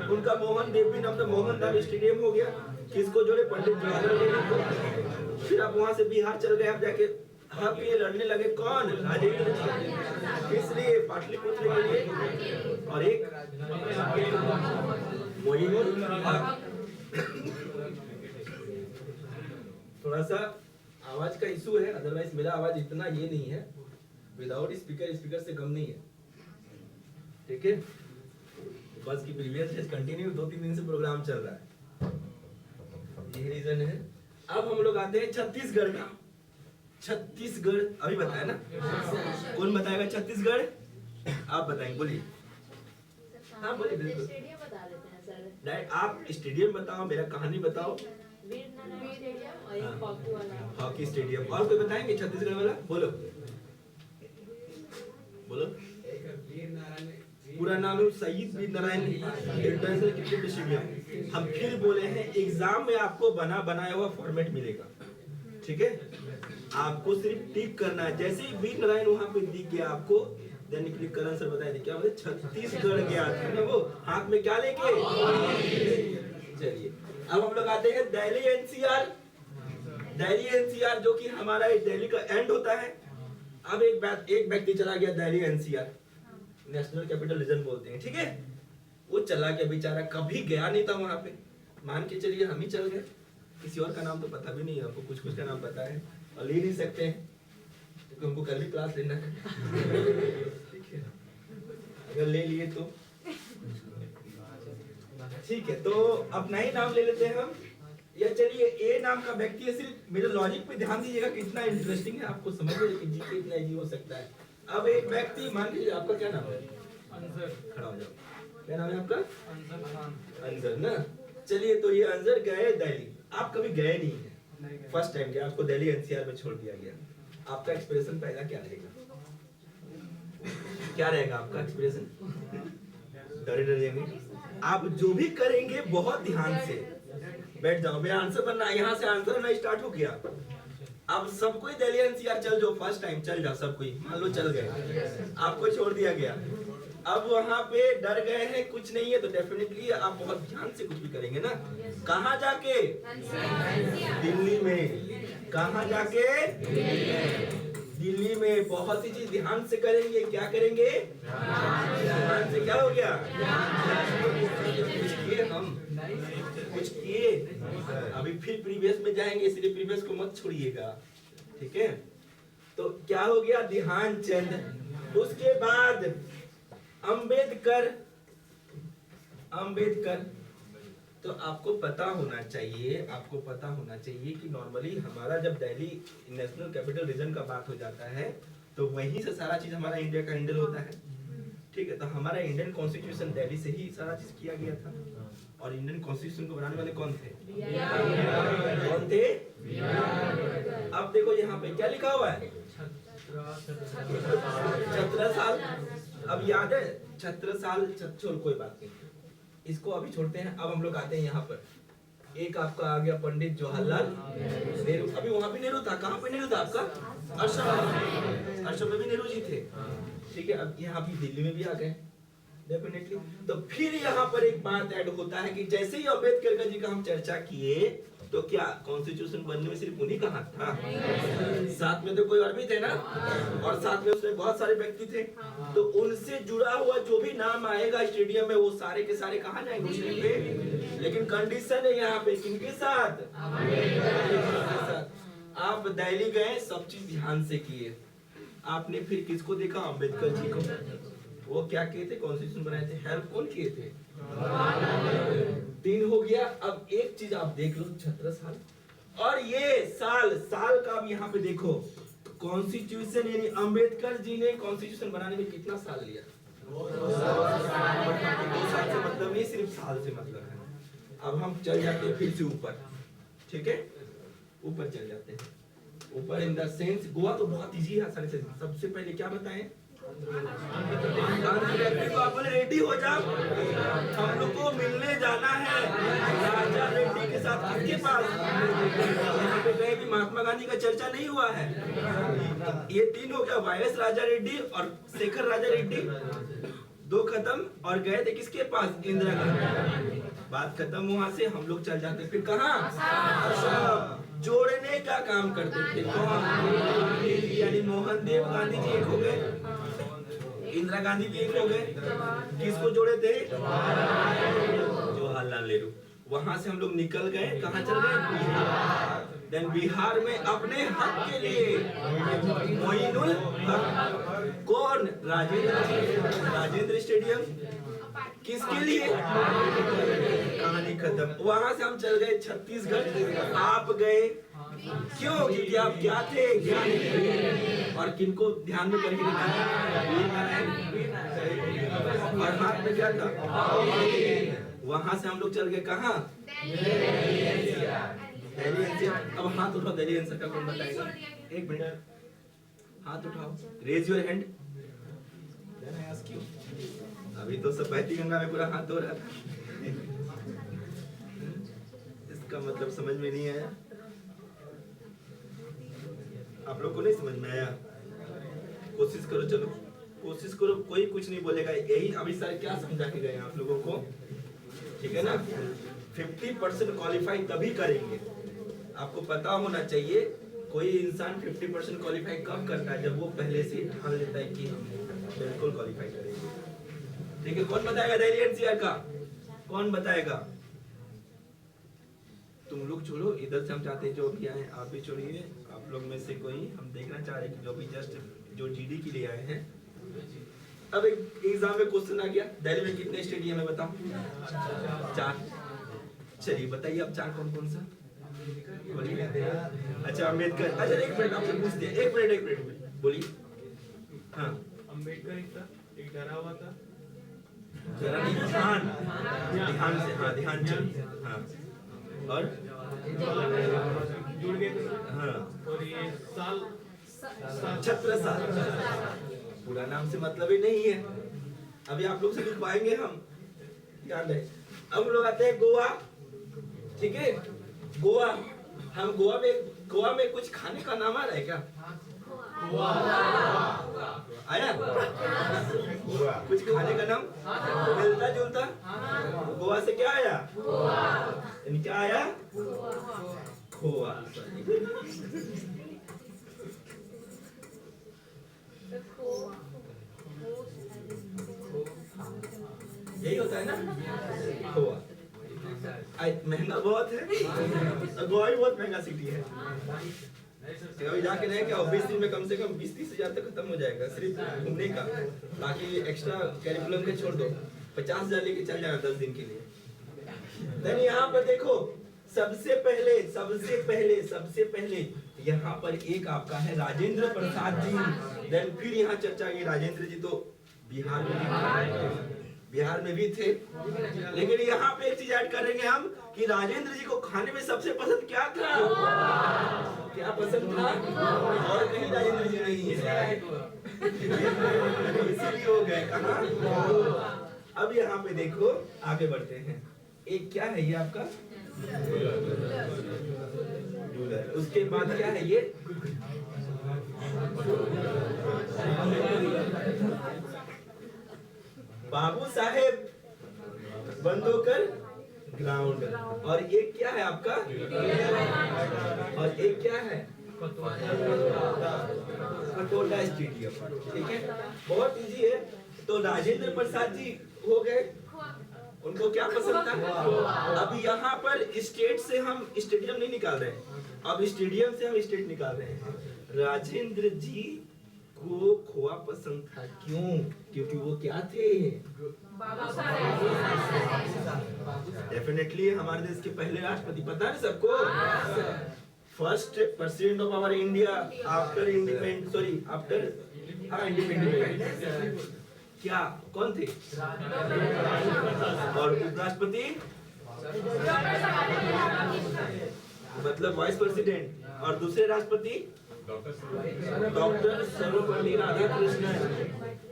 उनका मोहन देव भी नाम था, मोहन दास स्टेडियम हो गया, किसको जोड़े, पंडित जवाहरलाल नेहरू को। फिर आप वहां से बिहार चल गए, आप जाके हक ये लड़ने लगे कौन? राजेंद्र जी। इसलिए पाटलिपुत्र के लिए और एक मोइनुल हक। थोड़ा सा आवाज का इशू है, अदरवाइज मेरा आवाज इतना ये नहीं है, विदाउट स्पीकर से कम नहीं है, ठीक है। बस की प्रीवियस कंटिन्यू 2-3 दिन से प्रोग्राम चल रहा है, यही रीजन है। अब हम लोग आते हैं छत्तीसगढ़ का। छत्तीसगढ़ अभी बताया ना, कौन बताएगा छत्तीसगढ़? आप बताएंगे, बोलिए। हाँ बोलिए, बिल्कुल। स्टेडियम बता देते हैं सर। डायरेक्ट आप स्टेडियम बताओ, मेरा कहानी बताओ। वीर नारायण स्टेडियम और एक हॉकी वाला। Hockey stadium. और कोई बताएंगे छत्तीसगढ़ वाला? बोलो बोलो। पूरा नाम है शहीद Veer Narayan international cricket stadium. हम फिर बोले हैं, एग्जाम में आपको बना बनाया हुआ फॉर्मेट मिलेगा, ठीक है। आपको सिर्फ टिक करना है, जैसे ही वीर नारायण वहां पे दिख गया आपको, देन क्लिक करना। सर बताए थे क्या बोले? छत्तीसगढ़ गया था ना वो, हाथ में क्या लेके? चलिए अब हम लोग आते हैं दिल्ली एनसीआर। दिल्ली एनसीआर जो कि हमारा दिल्ली का एंड होता है। अब एक व्यक्ति चला गया Delhi NCR, national capital region बोलते हैं, ठीक है। वो चला गया बेचारा, कभी गया नहीं था वहां पे। मान के चलिए हम ही चल गए, किसी और का नाम तो पता भी नहीं है हमको, कुछ कुछ का नाम पता है और ले नहीं सकते हैं क्योंकि हमको कल भी क्लास लेना है, ठीक है। अगर ले लिए तो ठीक है। तो अपना ही नाम ले लेते हैं हम, या चलिए ए नाम का व्यक्ति है। सिर्फ मेरे लॉजिक पे ध्यान दीजिएगा, कितना इंटरेस्टिंग है, आपको समझ में कि जीके इतना इजी हो सकता है। अब एक व्यक्ति, मान लीजिए आपका क्या नाम है? अंजर। खड़ा हो जाओ, क्या नाम है आपका? अंजर खान। अंजर ना। चलिए तो ये अंजर गए दिल्ली, आप कभी गए नहीं है, नहीं गए। फर्स्ट टाइम गया, आपको दिल्ली एनसीआर में छोड़ दिया गया। आपका एक्सप्रेशन पहला क्या रहेगा? क्या रहेगा आपका एक्सप्रेशन? डरे डरे जाएंगे। आप जो भी करेंगे बहुत ध्यान से बैठ जाओ। मेरा आंसर बनना, यहाँ से आंसर ना स्टार्ट हो गया। अब सब कोई दिल्ली एनसीआर चल जाओ, फर्स्ट टाइम चल जाओ सब कोई, मान लो चल गए, आपको छोड़ दिया गया। अब वहाँ पे डर गए हैं, कुछ नहीं है, तो डेफिनेटली आप बहुत ध्यान से कुछ भी करेंगे ना। कहाँ जाके? दिल्ली में। कहाँ जाके? दिल्ली में। बहुत सी चीज ध्यान से करेंगे। क्या करेंगे? ध्यान से। क्या हो गया? कुछ किए हम, कुछ किए। अभी फिर प्रीवियस में जाएंगे, इसलिए प्रीवियस को मत छोड़िएगा, ठीक है। तो क्या हो गया? ध्यानचंद। उसके बाद अंबेडकर। अंबेडकर तो आपको पता होना चाहिए, आपको पता होना चाहिए कि नॉर्मली हमारा जब दिल्ली नेशनल कैपिटल रीजन का बात हो जाता है तो वहीं से सारा चीज हमारा इंडिया का हैंडल होता है, ठीक है। तो हमारा इंडियन कॉन्स्टिट्यूशन दिल्ली से ही सारा चीज किया गया था। और इंडियन कॉन्स्टिट्यूशन को बनाने वाले कौन थे? कौन थे? अब देखो यहाँ पे क्या लिखा हुआ है? 17 अब याद है 17 छोड़, कोई बात नहीं, इसको अभी छोड़ते हैं। अब हम लोग आते हैं यहाँ पर, एक आपका आ गया पंडित जवाहरलाल नेहरू। अभी वहां पे नेहरू था, कहाँ पे नेहरू था आपका? असम में भी नेहरू जी थे, ठीक है। अब यहाँ भी दिल्ली में भी आ गए डेफिनेटली। तो फिर यहाँ पर एक बात ऐड होता है कि जैसे ही अम्बेडकर जी का हम चर्चा किए तो क्या कॉन्स्टिट्यूशन बनने में सिर्फ उन्हीं का हाथ था? साथ में तो कोई और भी थे ना, और साथ में उसमें बहुत सारे व्यक्ति थे। तो उनसे जुड़ा हुआ जो भी नाम आएगा स्टेडियम में वो सारे के सारे कहाँ जाएंगे? उस पे। लेकिन कंडीशन है यहाँ पे किनके साथ? आप दिल्ली गए, सब चीज ध्यान से किए। आपने फिर किसको देखा? अम्बेडकर जी को। वो क्या किए थे? कॉन्स्टिट्यूशन बनाए थे। हेल्प कौन किए थे? 3 हो गया। अब एक चीज आप देख लो, 17 साल और ये साल का अब यहाँ पे देखो, कॉन्स्टिट्यूशन यानी अम्बेडकर जी ने कॉन्स्टिट्यूशन बनाने में कितना साल लिया? 2 साल से मतलब नहीं, सिर्फ साल से मतलब है। अब हम चल जाते हैं फिर से ऊपर, ठीक है। ऊपर चल जाते हैं, ऊपर इन द सेंस गोवा तो बहुत इजी है, आसानी से। सबसे पहले क्या बताएं? आप रेडी हो जाओ, हम लोग को मिलने जाना है राजा रेड्डी के साथ। किसके पास? यहाँ पे कहीं भी महात्मा गांधी का चर्चा नहीं हुआ है। ये 3 हो गया, वायएस राजा रेड्डी और शेखर राजा रेड्डी। 2 खत्म और गए थे किसके पास? इंदिरा गांधी। बात खत्म, वहां से हम लोग चल जाते फिर कहाँ? जोड़ने का उल्टा काम करते थे। कौन? यानी मोहन देव गांधी जी एक हो गए, इंदिरा गांधी भी एक हो गए, किसको जोड़े थे? जवाहरलाल नेहरू। वहां से हम लोग निकल गए, कहाँ चल गए? बिहार। देन बिहार में अपने हक के लिए मोइनुल हक, कौन? राजेंद्र स्टेडियम, किसके लिए? कहानी खत्म। वहां से हम चल गए छत्तीसगढ़, आप गए क्यों? क्योंकि आप क्या थे? ज्ञानी थे। और किनको ध्यान में करके निकाला? वीर नारायण। और हाथ में क्या था? वहां से हम लोग चल गए कहाँ? दिल्ली एनसीआर। अब हाथ उठाओ, दिल्ली एनसीआर का कौन बताएगा? एक मिनट, हाथ उठाओ, रेज योर हैंड। अभी तो सब बहती गंगा में पूरा हाथ धो रहा था। इसका मतलब समझ में नहीं आया? आप लोग को नहीं समझ में आया? कोशिश करो, चलो कोशिश करो, कोई कुछ नहीं बोलेगा। यही अभी सर क्या समझा के गए आप लोगों को, ठीक है ना? 50% क्वालिफाई तभी करेंगे, आपको पता होना चाहिए। कोई इंसान 50% क्वालिफाई कब करता है? जब वो पहले से ठान लेता है कि हम बिल्कुल क्वालिफाई करेंगे। ठीक है, कौन बताएगा दिल्ली एनसीआर का? कौन बताएगा? तुम लोग छोड़ो, इधर से हम चाहते हैं जो भी आए आप भी छोड़िए। आप लोग में से कोई, हम देखना चाह रहे हैं कि जो भी जस्ट जो जीडी के लिए आए हैं। अब एक एग्जाम में क्वेश्चन आ गया, दिल्ली में कितने स्टेडियम है बताओ? 4। चलिए बताइए अब 4 कौन कौन सा? अच्छा अम्बेडकर। अच्छा एक मिनट आपसे पूछ दिया, एक मिनट बोलिए। हाँ अम्बेडकर एक डरा हुआ था, जरा ध्यान ध्यान से, हाँ ध्यान चलिए, हाँ और जुड़ गए थे। हाँ और ये साल छत्रसाल। पूरा नाम से मतलब ही नहीं है, अभी आप लोग से लिखवाएंगे हम, याद है। अब लोग आते हैं गोवा, ठीक है? गोवा, हम गोवा में कुछ खाने का नाम आ रहा है क्या? आया कुछ खाने का नाम मिलता जुलता? गोवा से क्या आया? क्या आया? खोआ। यही होता है ना खोआ। महंगा बहुत है, गोवा भी बहुत महंगा सिटी है। कभी जाके रहे क्या? 20 दिन में कम से कम 20-30 हजार तक खत्म हो जाएगा सिर्फ घूमने का। बाकी एक्स्ट्रा कैरिकुलम के छोड़ दो, 50 हजार लेके चल जाना 10 दिन के लिए। देन यहाँ पर देखो, सबसे पहले यहाँ पर एक आपका है राजेंद्र प्रसाद जी। देन फिर यहाँ चर्चा की, राजेंद्र जी तो बिहार में भी थे, लेकिन यहाँ पे एक चीज ऐड करेंगे हम कि राजेंद्र जी को खाने में सबसे पसंद क्या था? क्या पसंद था? और कहीं राजेंद्र जी नहीं है, इसीलिए हो गए कहाँ? अब यहाँ पे देखो, आगे बढ़ते हैं। एक क्या है ये आपका? उसके बाद क्या है ये? बाबू साहेब बंदोकर ग्राउंड। और एक क्या है आपका? और एक क्या है? कटोला स्टेडियम। ठीक है, बहुत इजी है। तो राजेंद्र प्रसाद जी हो गए, उनको क्या पसंद था? अब यहाँ पर स्टेट से हम स्टेडियम नहीं निकाल रहे हैं, अब स्टेडियम से हम स्टेट निकाल रहे हैं। राजेंद्र जी को खोआ पसंद था, क्यों? क्योंकि वो क्या थे? डेफिनेटली हमारे देश के पहले राष्ट्रपति, पता है सबको? First president of our India after independence. क्या कौन थे? और उपराष्ट्रपति मतलब वाइस प्रेसिडेंट, और दूसरे राष्ट्रपति doctor Sarvepalli Radhakrishnan.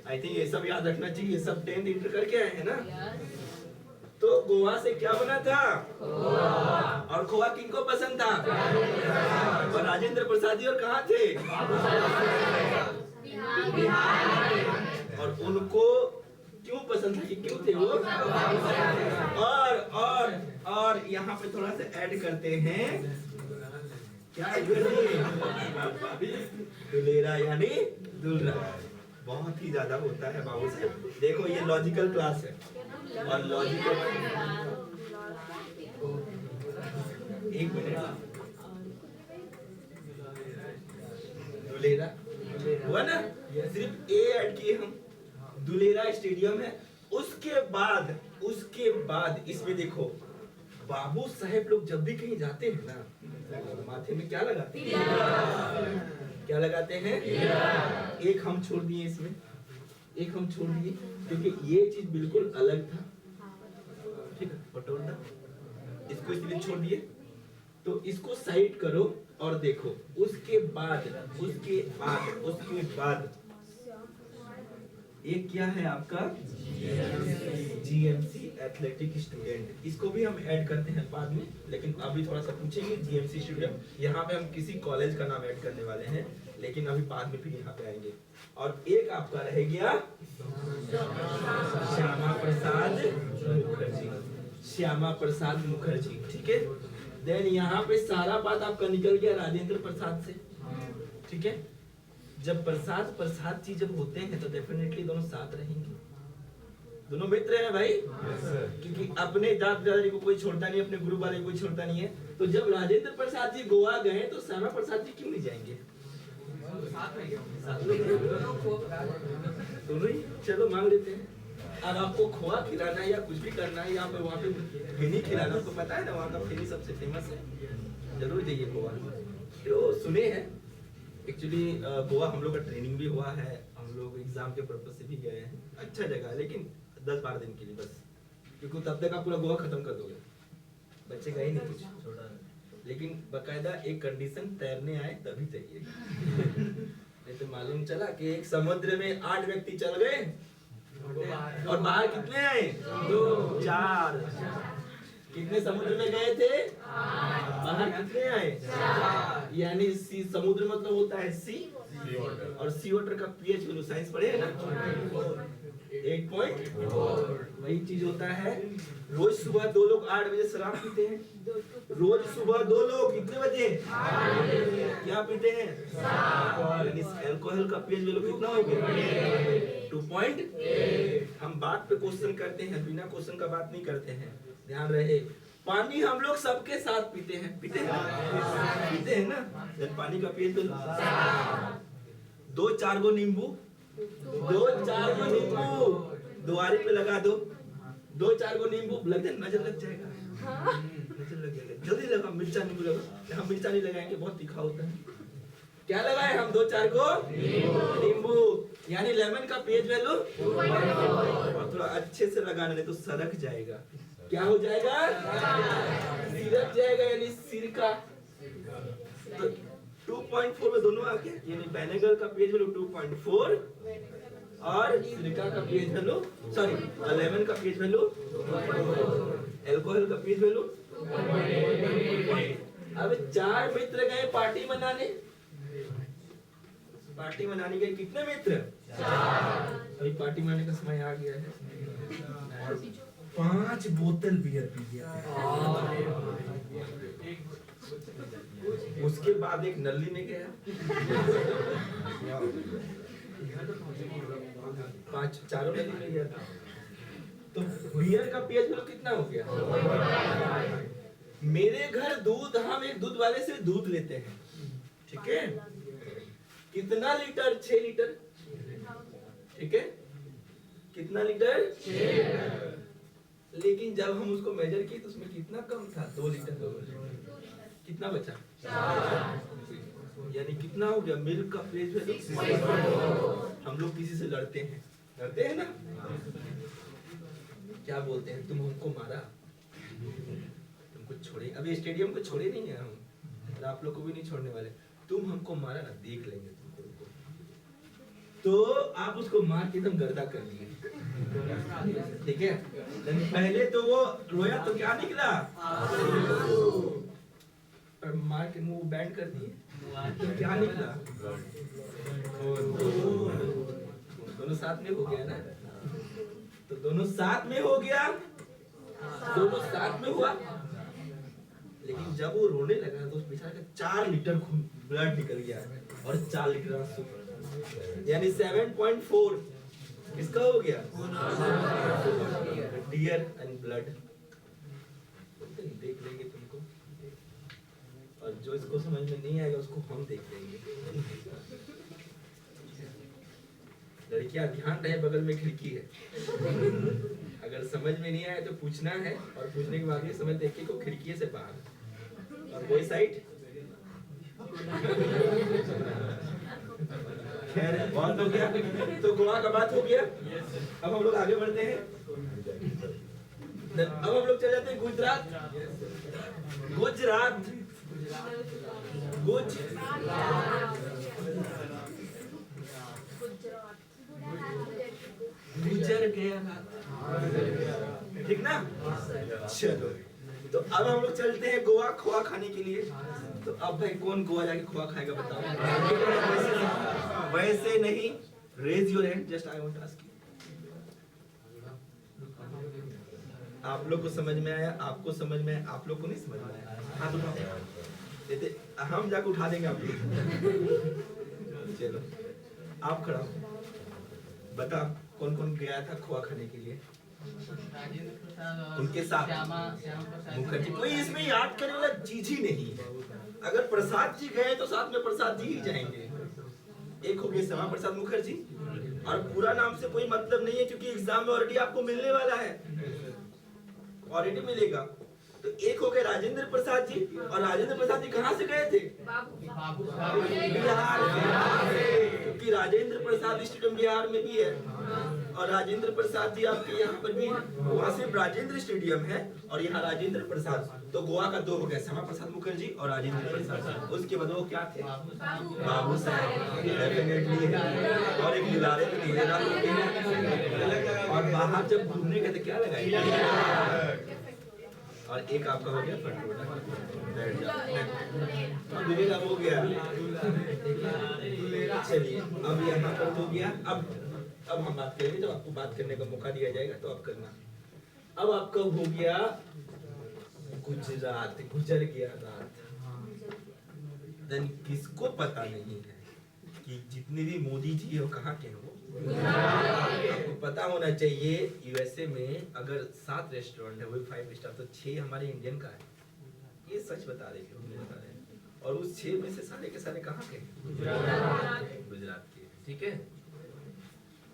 I think ये सब याद रखना चाहिए, सब 10th इंटर करके आए हैं ना। तो गोवा से क्या बना था? और खोआ किनको पसंद था? और राजेंद्र प्रसाद जी और कहाँ थे? और उनको क्यों पसंद था कि क्यों थे वो? और यहाँ पे थोड़ा सा ऐड करते हैं, क्या है दुलेरा यानी दुल्हन बहुत ही ज्यादा होता है बाबू से। देखो ये लॉजिकल क्लास है और लॉजिकल एक मिनट दुलेरा हुआ ना, सिर्फ ए ऐड किए हम, दुलेरा स्टेडियम है। उसके बाद इसमें देखो बाबू साहेब लोग जब भी कहीं जाते हैं ना माथे में क्या लगाते हैं? क्या लगाते हैं? एक हम छोड़ दिए इसमें, एक हम छोड़ दिए क्योंकि ये चीज बिल्कुल अलग था, ठीक है पटोला, इसको इसलिए छोड़ दिए। तो इसको साइड करो और देखो उसके बाद ये क्या है आपका जीएमसी एथलेटिक स्टूडेंट। इसको भी हम ऐड करते हैं बाद में, लेकिन अभी थोड़ा सा पूछेंगे जीएमसी स्टूडेंट। यहाँ पे हम किसी कॉलेज का नाम ऐड करने वाले हैं, लेकिन अभी बाद में फिर यहाँ पे आएंगे। और एक आपका रह गया श्यामा प्रसाद मुखर्जी, श्यामा प्रसाद मुखर्जी, ठीक है। देन यहाँ पे सारा बात आपका निकल गया राजेंद्र प्रसाद से, ठीक है। जब प्रसाद जी जब होते हैं तो डेफिनेटली दोनों साथ रहेंगे, दोनों मित्र हैं भाई, क्योंकि अपने जात बिरादरी को कोई छोड़ता नहीं, अपने ग्रुप वाले को कोई छोड़ता नहीं है। तो जब राजेंद्र प्रसाद जी गोवा गए तो श्यामा प्रसाद जी क्यों नहीं जाएंगे? दोनों ही चलो मांग लेते हैं। अब आपको खोआ खिलाना है या कुछ भी करना है, या वहाँ पे फेनी खिलाना, आपको पता है ना वहाँ का फेनी सबसे फेमस है, जरूर जाइए गोवा। तो सुने हैं एक्चुअली गोवा हम लोग का ट्रेनिंग भी हुआ है, हम लोग एग्जाम के पर्पज से भी गए हैं, अच्छा जगह है, लेकिन 10-12 दिन के लिए बस, क्योंकि तब तक आप पूरा गोवा खत्म कर दोगे, बच्चे गए नहीं कुछ छोटा। लेकिन बकायदा एक कंडीशन, तैरने आए तभी चाहिए। नहीं तो मालूम चला कि एक समुद्र में 8 व्यक्ति चल गए और बाहर कितने आए? 2-4। कितने समुद्र में गए थे? बाहर कितने आए? यानी सी समुद्र मतलब होता है सी, और सी वाटर का पीएच वैल्यू साइंस पढ़े हैं ना 8.4। वही चीज होता है। रोज सुबह 2 लोग 8 बजे शराब पीते हैं, रोज सुबह 2 लोग कितने बजे क्या पीते हैं? यानी अल्कोहल का पीएच वैल्यू कितना हो गया? 2.8। हम बात पे क्वेश्चन करते हैं, बिना क्वेश्चन का बात नहीं करते हैं, ध्यान रहे। पानी हम लोग सबके साथ पीते हैं, पीते हैं ना। जब पानी का पीएच वैल्यू 2-4 गो नींबू, 2-4 गो नींबू दुआरी पे लगा दो, 2-4 गो नींबू लग जाए, नजर लग जाएगा, नजर लग जाएगा, जल्दी लगा। मिर्चा नींबू लगा, हम मिर्चा नहीं लगाएंगे, बहुत तीखा होता है। क्या लगाए हम? 2-4 गो नींबू, यानी लेमन का पीएच वैल्यू 2.4। थोड़ा अच्छे से लगाना, नहीं तो सरक जाएगा। क्या हो जाएगा? सिरक जाएगा, यानी सिरका। तो 2.4 में दोनों आ गए, यानी विनेगर का पीएच वैल्यू 2.4 और सिरका का पीएच वैल्यू, सॉरी लेमन का पीएच वैल्यू, अल्कोहल का पीएच वैल्यू। अब 4 मित्र गए पार्टी मनाने, पार्टी मनाने गए, कितने मित्र? 4। अभी पार्टी मनाने का समय आ गया है। 5 बोतल बियर पी लिया। उसके बाद एक नल्ली में गया, 4 नल्ली में गया था। तो बियर का पीएच वैल्यू कितना हो गया? मेरे घर दूध, हम एक दूध वाले से दूध लेते हैं, ठीक है। कितना लीटर? 6 लीटर, ठीक है। कितना लीटर? 6 लीटर। लेकिन जब हम उसको मेजर किए तो उसमें कितना कम था? 2 लीटर। कितना बचा? 4। यानी कितना हो गया? मिल्क का पीएच वैल्यू। हम लोग किसी से लड़ते हैं ना, क्या बोलते हैं? तुम हमको मारा, तुमको छोड़े, अभी स्टेडियम को छोड़े नहीं है हम, और आप लोग को भी नहीं छोड़ने वाले। तुम हमको मारा ना, देख लेंगे तुमको। तो आप उसको मार के एकदम गर्दा कर दिए, ठीक है। पहले तो वो रोया तो क्या निकला? और मार के मुंह बैंड कर दिए तो क्या निकला? दोनों साथ में हो गया ना। तो दोनों साथ में हो गया, दोनों साथ में हुआ, लेकिन जब वो रोने लगा तो उस बेचारे का 4 लीटर खून ब्लड निकल गया और 4 लीटर आंसू, यानी 7.4 किसका हो गया? Tear and blood. देख लेंगे तुमको, और जो इसको समझ में नहीं आएगा उसको हम देख लेंगे। लड़कियां ध्यान रहे, बगल में खिड़की है। अगर समझ में नहीं आया तो पूछना है, और पूछने के बाद ये समझ देखिए को खिड़की से बाहर और कोई साइड। खैर बहुत हो गया, तो गोवा का बात हो गया। अब हम लोग आगे बढ़ते हैं। अब हम लोग चले जाते हैं गुजरात। गुजरात गुजर गया, ठीक ना? चलो, तो अब हम लोग चलते हैं गोवा खोआ खाने के लिए। तो अब भाई कौन गोवा जाके खोआ खाएगा बताओ? वैसे नहीं, raise your hand, just I want to ask you. आप लोग को समझ में आया? आपको समझ में आया? आप लोग को नहीं समझ में आया? हाथ उठाओ, हम जाके उठा देंगे आप लोग। चलो आप खड़ा हो, बता कौन कौन गया था खोआ खाने के लिए उनके साथ? मुखर्जी। कोई इसमें याद करने वाला चीज ही नहीं है। अगर प्रसाद जी गए तो साथ में प्रसाद जी ही जाएंगे। एक हो गए श्यामा प्रसाद मुखर्जी, और पूरा नाम से कोई मतलब नहीं है क्योंकि एग्जाम में ऑलरेडी आपको मिलने वाला है, ऑलरेडी मिलेगा। तो एक हो गए राजेंद्र प्रसाद जी, और राजेंद्र प्रसाद जी कहाँ से गए थे? बिहार से, क्योंकि राजेंद्र प्रसाद स्टेडियम बिहार में भी है, और राजेंद्र प्रसाद जी आपके यहाँ पर भी है। वहाँ सिर्फ राजेंद्र स्टेडियम है और यहाँ राजेंद्र प्रसाद। तो गोवा का 2 हो गया, श्यामा प्रसाद मुखर्जी और राजेंद्र प्रसाद। उसके बाद वो क्या थे? बाबू साहब, डेफिनेटली है। और एक लिलारे में नीले रंग के, और बाहर जब घूमने गए तो क्या लगाए? और एक आपका हो गया फटोड़ा, दूल्हे हो गया। चलिए अब यहाँ पर हो गया। अब हम बात करेंगे, जब आपको बात करने का मौका दिया जाएगा तो आप करना। अब आपका हो गया गुजरात, गुजर गया रात। देन किसको पता नहीं है कि जितने भी मोदी जी है वो कहाँ के हैं? वो आपको पता होना चाहिए यूएसए में अगर 7 रेस्टोरेंट है, वही 5 स्टार, तो 6 हमारे इंडियन का है। ये सच बता रहे हैं, बता रहे हैं। और उस 6 में से सारे के सारे कहाँ के? गुजरात के, ठीक है।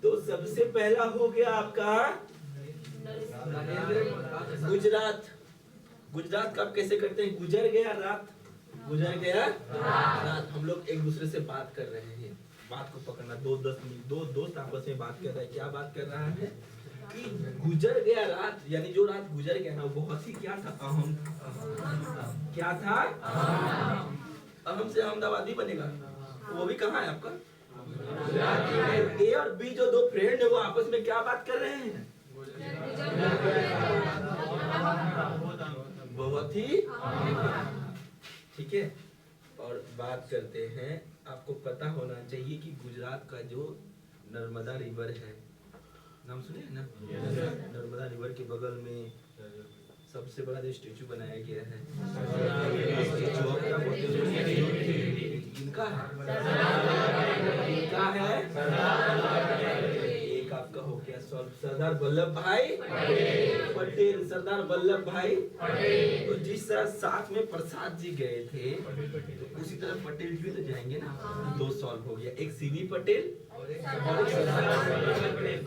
तो सबसे पहला हो गया आपका गुजरात। गुजरात का आप कैसे करते हैं? गुजर गया रात, गुजर गया रात। हम लोग एक दूसरे से बात कर रहे हैं, बात को पकड़ना। 2 दोस्त आपस में बात कर रहे हैं। क्या बात कर रहा है? कि गुजर गया रात, यानी जो रात गुजर गया ना वो बहुत ही क्या था? अहम। क्या था? अहम से अहमदाबादी बनेगा। वो भी कहाँ है आपका? ए और बी जो 2 फ्रेंड है वो आपस में क्या बात कर रहे हैं? बहुत ही, ठीक है। और बात करते हैं, आपको पता होना चाहिए कि गुजरात का जो नर्मदा रिवर है, नाम सुने हैं ना? नर्मदा रिवर के बगल में सबसे बड़ा जो स्टेचू बनाया गया है, स्टेचू ऑफ क्या बोलते हैं? इनका है, इनका है। एक आपका हो गया सरदार वल्लभ भाई पटेल, सरदार वल्लभ भाई। तो जिस तरह साथ में प्रसाद जी गए थे तो उसी तरह पटेल जी तो जाएंगे ना। 2 सॉल्व हो गया, एक सीवी पटेल और एक सरदार पटेल।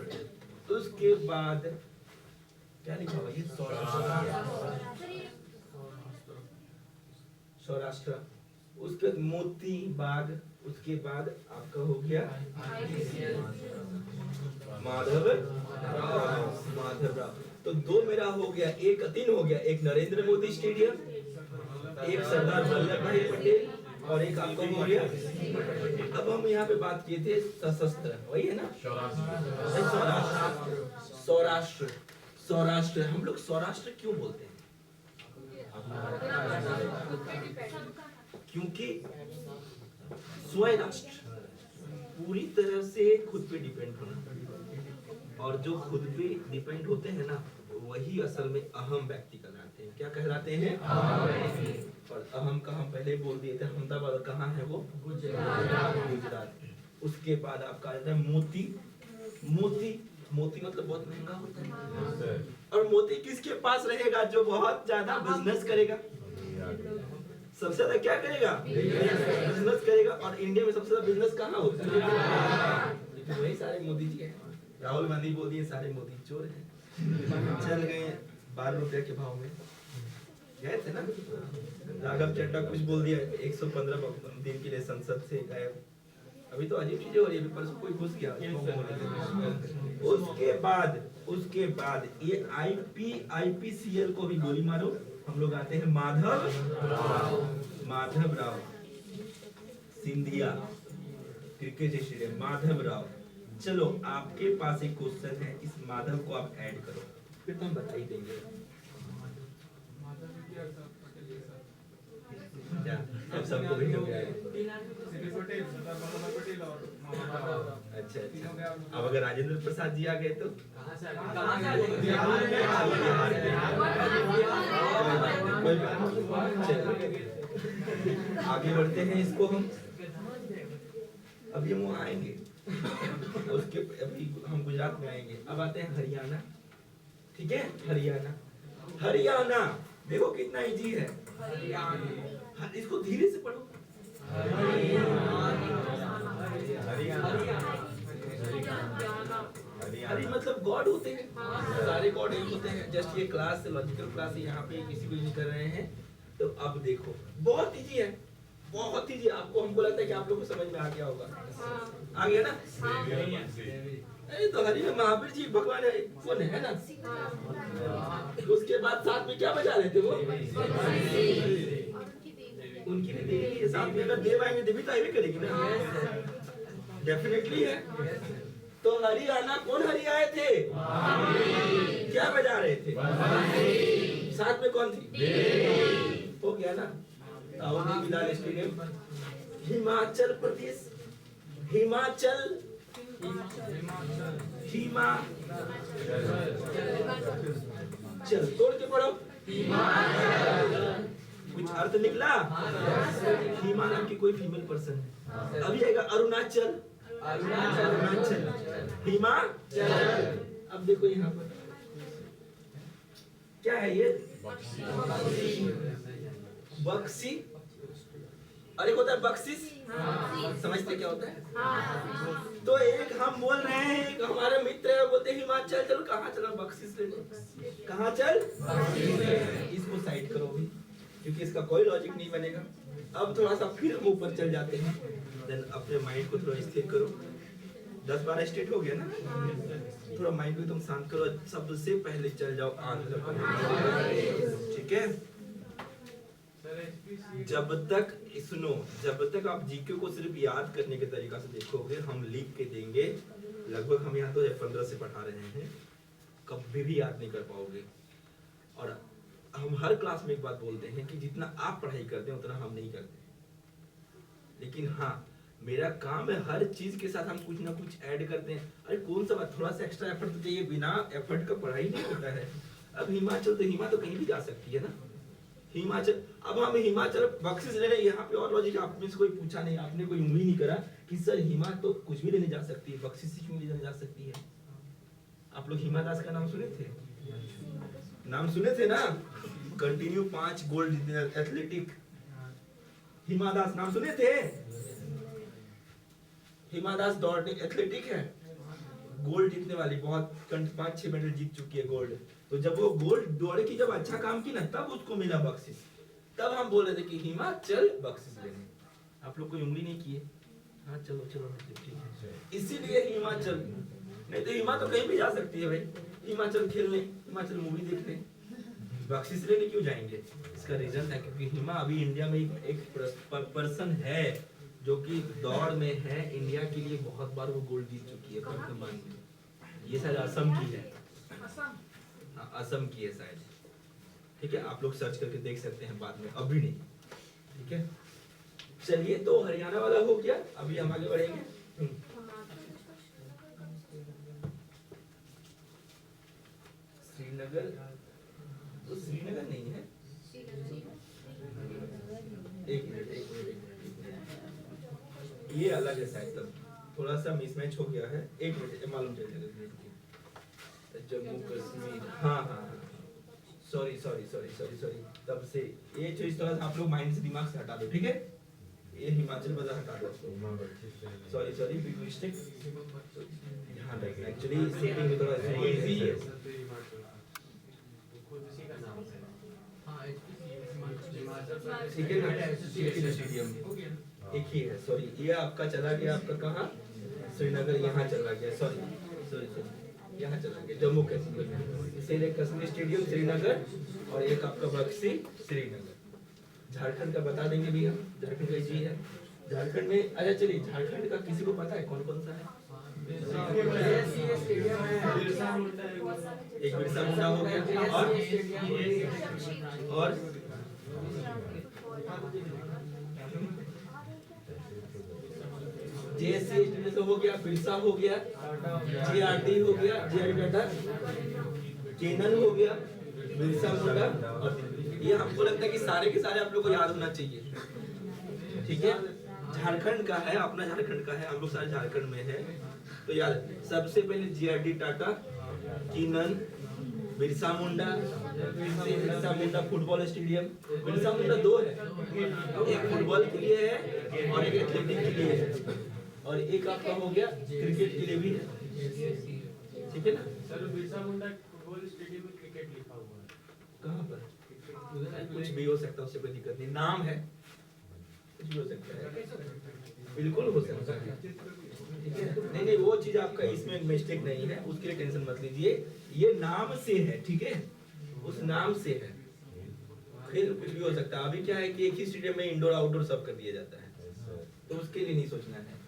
उसके बाद क्या लिखा हुआ है? सौराष्ट्र। उसके बाद मोती बाग। उसके बाद आपका हो गया माधव राव। तो 2 मेरा हो गया, 3 हो गया। एक नरेंद्र मोदी स्टेडियम, एक सरदार वल्लभ भाई पटेल, और एक आपका हो गया। अब हम यहाँ पे बात किए थे सशस्त्र, वही है ना? सौराष्ट्र। सौराष्ट्र, हम लोग सौराष्ट्र क्यों बोलते हैं? क्योंकि स्वराष्ट्र पूरी तरह से खुद पे डिपेंड होना, और जो खुद पे डिपेंड होते हैं ना वही असल में अहम व्यक्ति कहलाते हैं। क्या कहलाते हैं? और अहम का हम पहले बोल दिए थे, अहमदाबाद कहाँ है वो? गुजरात। उसके बाद आपका आ जाता है मोती। मोती मोती मतलब बहुत महंगा होता है। और मोती किसके पास रहेगा? जो बहुत ज्यादा बिजनेस करेगा, सबसे ज्यादा क्या करेगा? बिजनेस करेगा। और इंडिया में सबसे ज्यादा बिजनेस कहाँ होता है? लेकिन वही सारे मोदी जी हैं। राहुल गांधी बोल दिए सारे मोदी चोर हैं। चल गए 12 रुपए के भाव में गए थे ना। राघव चड्डा कुछ बोल दिया, 115 दिन के लिए संसद से गायब। अभी तो अजीब चीजें हो रही है, परसों कोई घुस गया। उसके बाद ये IPCL को भी गोली मारो। हम लोग आते हैं माधव राव सिंधिया क्रिकेट स्टेडियम, माधव राव। चलो आपके पास एक क्वेश्चन है, इस माधव को आप ऐड करो, फिर तो हम बता ही देंगे। क्या अब सबको भी हो गया है? अच्छा अच्छा। अब अगर राजेंद्र प्रसाद जी आ गए तो आगे बढ़ते हैं। इसको हम अभी हम आएंगे, उसके अभी हम गुजरात में आएंगे। अब आते हैं हरियाणा। ठीक है, हरियाणा देखो कितना इजी है। इसको धीरे से पढ़ो। हरि मतलब गॉड होते हैं, सारे गॉड एक होते हैं। जस्ट ये क्लास लॉजिकल क्लास यहाँ पे किसी को नहीं कर रहे हैं। तो अब देखो बहुत इजी है, बहुत इजी। आपको हमको लगता है कि आप लोगों को समझ में आ गया होगा। आ गया ना? अरे तो हरि में महावीर जी भगवान है, कौन है ना? उसके बाद साथ में क्या बजा रहे थे वो? उनकी भी देवी है साथ में। अगर देव आएंगे देवी तो आएंगे करेगी ना, डेफिनेटली है। तो हरियाणा कौन हरि आए थे? क्या बजा रहे थे? साथ में कौन थी? हो गया ना? दाऊदी बिलाल स्टेडियम, हिमाचल प्रदेश। हिमाचल चल तोड़ के पढ़ो। कुछ अर्थ निकला? हिमा नाम की कोई फीमेल पर्सन है। अभी आएगा अरुणाचल। हिमाचल। अब देखो यहाँ पर क्या है ये? बक्सी। और एक होता है बख्शिश। समझते क्या होता है? तो एक हम बोल रहे हैं, एक हमारे मित्र है, बोलते हिमाचल चलो। कहाँ चला? बख्शिश लेने। कहाँ चल? इसको साइड करो भी, क्योंकि इसका कोई लॉजिक नहीं बनेगा। अब थोड़ा सा फिर हम ऊपर चल जाते हैं। देन अपने माइंड को थोड़ा स्थिर करो। 10-12 स्टेट हो गया ना? थोड़ा माइंड को एकदम शांत करो। सबसे पहले चल जाओ आंध्र प्रदेश। ठीक है? जब तक सुनो, जब तक आप जीके को सिर्फ याद करने के तरीका से देखोगे, हम लिख के देंगे, लगभग हम यहाँ तो 15 से पढ़ा रहे हैं, कभी भी याद नहीं कर पाओगे। और हम हर क्लास में एक बात बोलते हैं कि जितना आप पढ़ाई करते हैं उतना हम नहीं करते। लेकिन हाँ, मेरा काम है हर चीज के साथ हम कुछ ना कुछ ऐड करते हैं। अरे कौन सा बात, थोड़ा सा एक्स्ट्रा एफर्ट तो चाहिए। बिना एफर्ट का पढ़ाई नहीं होता है। अब हिमाचल तो हिमा तो कहीं भी जा सकती है ना। हिमाचल, अब हम हिमाचल बख्शिश ले रहे हैं। यहाँ पे और लॉजिक आप में से कोई पूछा नहीं, आपने कोई उम्मीद नहीं करा कि सर हिमा तो कुछ भी लेने जा सकती है, बख्शिश क्यों लेने जा सकती है? आप लोग हिमा दास का नाम सुने थे? नाम सुने थे ना? Continue 5 gold athletic. Hima Das नाम सुने थे? हिमा दास दौड़ने एथलेटिक है, गोल्ड जीतने वाली, बहुत 5-6 मेडल जीत चुकी है गोल्ड। तो जब वो गोल्ड दौड़े की, जब अच्छा काम की ना, तब उसको मिला बख्शिश। तब हम बोल रहे थे कि हिमाचल बख्शिश लेने। आप लोग कोई उंगली नहीं किए? हाँ चलो चलो ठीक है। इसीलिए हिमाचल, नहीं तो हिमा तो कहीं भी जा सकती है भाई। हिमाचल खेलने, हिमाचल मूवी देखने, बख्शिश लेने क्यों जाएंगे? इसका रीजन है क्योंकि हिमा अभी इंडिया में एक पर्सन है जो कि दौड़ में है। इंडिया के लिए बहुत बार वो गोल्ड जीत चुकी है वर्तमान में। ये शायद असम की है, असम की है शायद। ठीक है, आप लोग सर्च करके देख सकते हैं बाद में, अभी नहीं। ठीक है, चलिए तो हरियाणा वाला हो गया। अभी हम आगे बढ़ेंगे। श्रीनगर, तो श्रीनगर नहीं है। ये अलग है शायद, तब थोड़ा सा मिसमैच हो गया है। एक मिनट, मालूम चल जाएगा। जम्मू कश्मीर, हाँ हाँ हाँ, sorry sorry sorry sorry sorry, तब से ये चीज थोड़ा सा आप लोग माइंड से, दिमाग से हटा दो, ठीक है? ये हिमाचल प्रदेश हटा दो, सॉरी सॉरी, बिग मिस्टेक। ध्यान रखना, एक्चुअली सेटिंग में थोड़ा इजी है। ठीक है ना, स्टेडियम एक ही है, सॉरी ये आपका चला गया, आपका कहाँ, श्रीनगर, यहाँ चला गया, सॉरी सॉरी सॉरी, यहाँ चला गया जम्मू कश्मीर। इसीलिए कश्मीर स्टेडियम श्रीनगर, और एक आपका बक्सी श्रीनगर। झारखंड का बता देंगे भी हम, झारखंड का जी है। झारखंड में, अच्छा चलिए, झारखंड का किसी को पता है कौन कौन सा है? एक बिरसा मुंडा हो गया, और जेएससी तो हो गया, बिरसा हो गया, जीआरडी हो गया, जीआरडी टाटा, केनल हो गया, बिरसा मुंडा, और ये हमको लगता है कि सारे के सारे आप लोग को याद होना चाहिए, ठीक है? झारखंड का है, अपना झारखंड का है, हम लोग सारे झारखंड में है, तो याद, सबसे पहले GRD Tata, kennel, Birsa Munda, Birsa Munda football stadium. Birsa Munda दो है, एक फुटबॉल के लिए है और एक एथलेटिक के लिए है, और एक आपका हो गया क्रिकेट के लिए भी है, ठीक है ना? Sir Birsa Munda football stadium में क्रिकेट लिखा हुआ है, कहाँ पर? कुछ भी हो सकता है, उससे कोई दिक्कत नहीं, नाम है, कुछ भी हो सकता है, बिल्कुल हो सकता है, ठीक है? नहीं नहीं, वो चीज आपका इसमें मिस्टेक नहीं है, उसके लिए टेंशन मत लीजिए, ये नाम से है, ठीक है? उस नाम से है, फिर कुछ भी हो सकता है। अभी क्या है कि एक ही स्टेडियम में इंडोर आउटडोर सब कर दिया जाता है, तो उसके लिए नहीं सोचना है।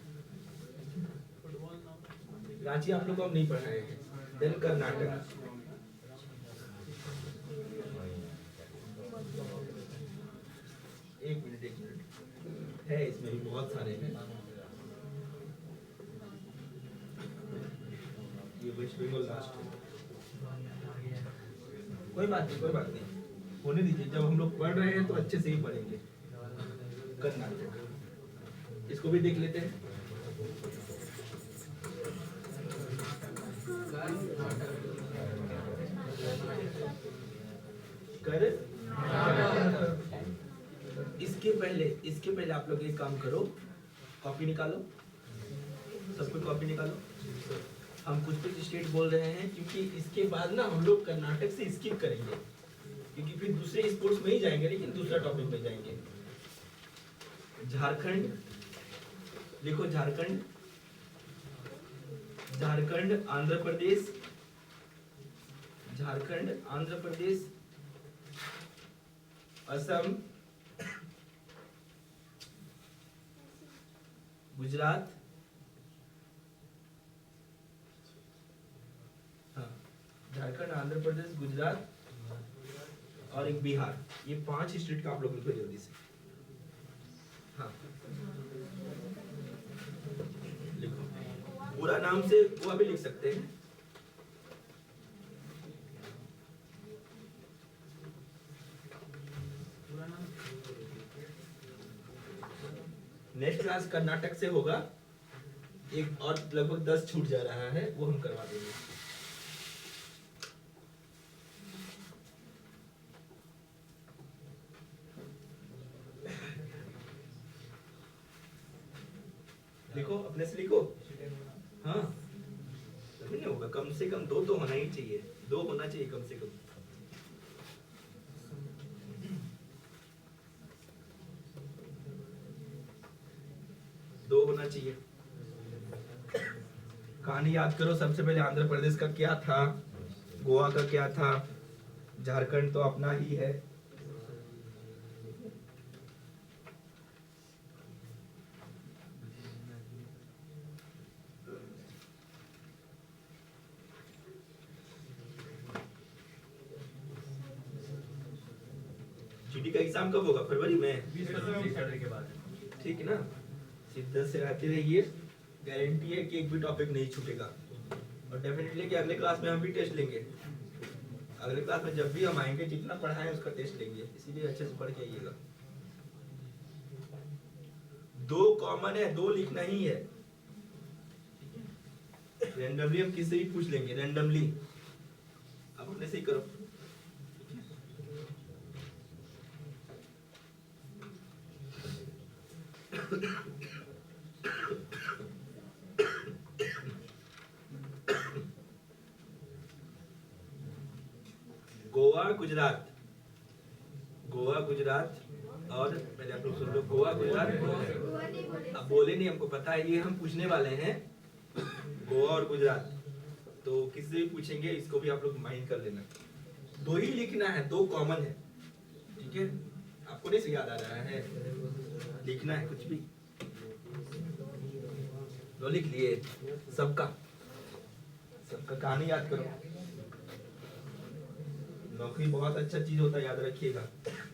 रांची आप लोग को हम नहीं पढ़ाए हैं, देन कर्नाटक, एक मिनट है, इसमें भी बहुत सारे हैं। ये वेस्ट बंगाल लास्ट है, कोई बात नहीं, कोई बात नहीं, होने दीजिए। जब हम लोग पढ़ रहे हैं तो अच्छे से ही पढ़ेंगे। कर्नाटक, इसको भी देख लेते हैं। कर इसके पहले आप लोग एक काम करो, कॉपी निकालो, सबको कॉपी निकालो। हम कुछ कुछ स्टेट बोल रहे हैं क्योंकि इसके बाद ना हम लोग कर्नाटक से स्किप करेंगे, क्योंकि फिर दूसरे स्पोर्ट्स में ही जाएंगे, लेकिन दूसरा टॉपिक में जाएंगे। झारखंड लिखो, झारखंड, झारखंड, आंध्र प्रदेश, झारखंड, आंध्र प्रदेश, असम, गुजरात, हाँ, झारखंड, आंध्र प्रदेश, गुजरात और एक बिहार। ये 5 स्टेट का आप लोग लिखो जल्दी से। हाँ, लिखो, पूरा नाम से वो भी लिख सकते हैं। नेक्स्ट क्लास कर्नाटक से होगा, एक और लगभग 10 छूट जा रहा है, वो हम करवा देंगे। लिखो, अपने से लिखो। हाँ, तभी नहीं होगा, कम से कम 2 तो होना ही चाहिए, 2 होना चाहिए कम से कम। होना चाहिए। कहानी याद करो, सबसे पहले आंध्र प्रदेश का क्या था, गोवा का क्या था, झारखंड तो अपना ही है, जीडी का एग्जाम कब होगा? फरवरी में, 20 फरवरी के बाद। ठीक है ना? शिद्दत से आते रहिए, गारंटी है कि एक भी टॉपिक नहीं छूटेगा। और डेफिनेटली कि अगले क्लास में हम भी टेस्ट लेंगे, अगले क्लास में जब भी हम आएंगे जितना पढ़ाएं उसका टेस्ट लेंगे, इसीलिए अच्छे से पढ़ के आइएगा। दो कॉमन है, दो लिखना ही है। रैंडमली हम किससे भी पूछ लेंगे, रैंडमली। आप अपने से ही करो। गोवा गुजरात, गोवा गुजरात, और पहले आप लोग सुन लो, गोवा गुजरात। अब बोले नहीं, हमको पता है, ये हम पूछने वाले हैं गोवा और गुजरात। तो किससे भी पूछेंगे, इसको भी आप लोग माइंड कर लेना। दो ही लिखना है, दो कॉमन है, ठीक है। आपको नहीं से याद आ रहा है, लिखना है कुछ भी। लो लिख लिए, सबका सबका कहानी याद करो। नौकरी बहुत अच्छा चीज होता है, याद रखिएगा,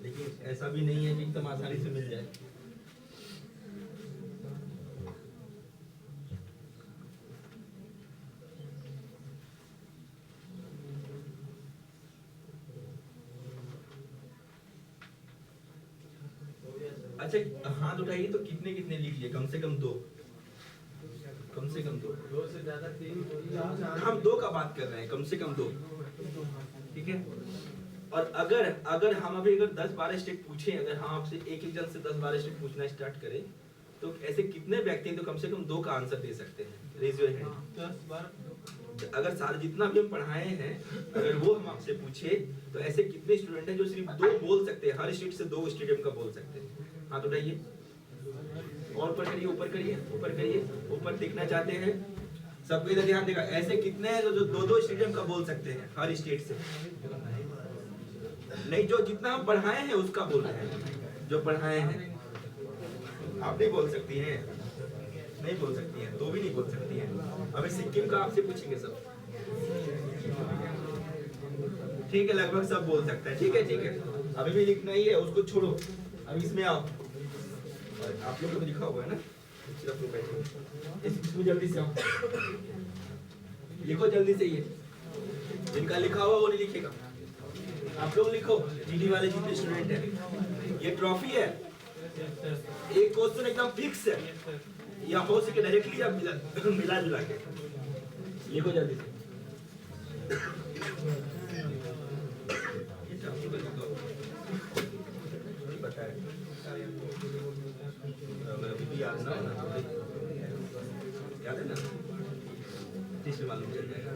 लेकिन ऐसा भी नहीं है कि एकदम आसानी से मिल जाए। अच्छा हाथ उठाइए तो कितने कितने लिख लिए? कम से कम दो, कम से कम दो। 2 से ज्यादा 3। हम दो का बात कर रहे हैं, कम से कम दो, ठीक है। और अगर हम अभी 10-12 स्टेट पूछे, अगर हम आपसे एक एक जन से 10-12 स्टेट पूछना स्टार्ट करें, तो ऐसे कितने व्यक्ति हैं तो कम से कम दो का आंसर दे सकते हैं? Raise your hand. 10-12। अगर सारे जितना भी हम पढ़ाए हैं, अगर वो हम आपसे पूछे, तो ऐसे कितने स्टूडेंट हैं जो सिर्फ दो बोल सकते हैं? हर स्टेट से 2 स्टेडियम का बोल सकते हैं। हाथ उठाइए और ऊपर करिए, ऊपर करिए, ऊपर करिए, ऊपर देखना चाहते हैं सबको, इधर ध्यान देगा। ऐसे कितने हैं जो 2-2 स्टेडियम का बोल सकते हैं हर स्टेट से? नहीं, जो जितना हम पढ़ाए हैं उसका बोल रहे हैं, जो पढ़ाए हैं। आप नहीं बोल सकती हैं, नहीं बोल सकती हैं, तो भी नहीं बोल सकती हैं। अभी सिक्किम का आपसे पूछेंगे सब, ठीक है, लगभग सब बोल सकते हैं, ठीक है ठीक है। अभी भी लिखना ही है, उसको छोड़ो, अब इसमें आओ। आप लोग को लिखा हुआ है ना, सिर्फ लोग बैठे, इसमें जल्दी से आओ, लिखो जल्दी से। ये जिनका लिखा हुआ वो नहीं लिखेगा, आप लोग लिखो। जीडी वाले जितने स्टूडेंट हैं, ये ट्रॉफी है, एक क्वेश्चन एकदम फिक्स है, या हो सके डायरेक्टली आप मिला जुला के लिखो जल्दी से। पता है, अभी भी याद ना, याद है ना, जिसमें मालूम चल जाएगा।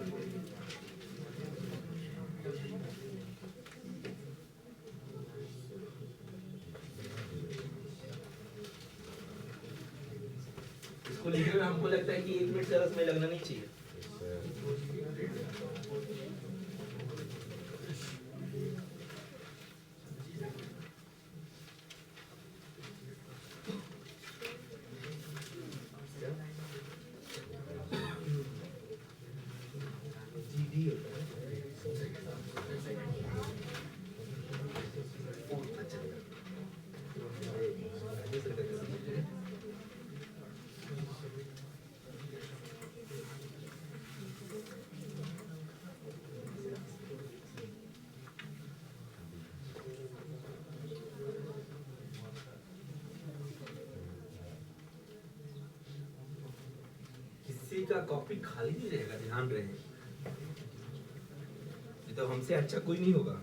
इसको लिखने में हमको लगता है कि 1 मिनट से ज्यादा समय लगना नहीं चाहिए। किसी का कॉपी खाली नहीं रहेगा, ध्यान रहे, ये तो हमसे अच्छा कोई नहीं होगा।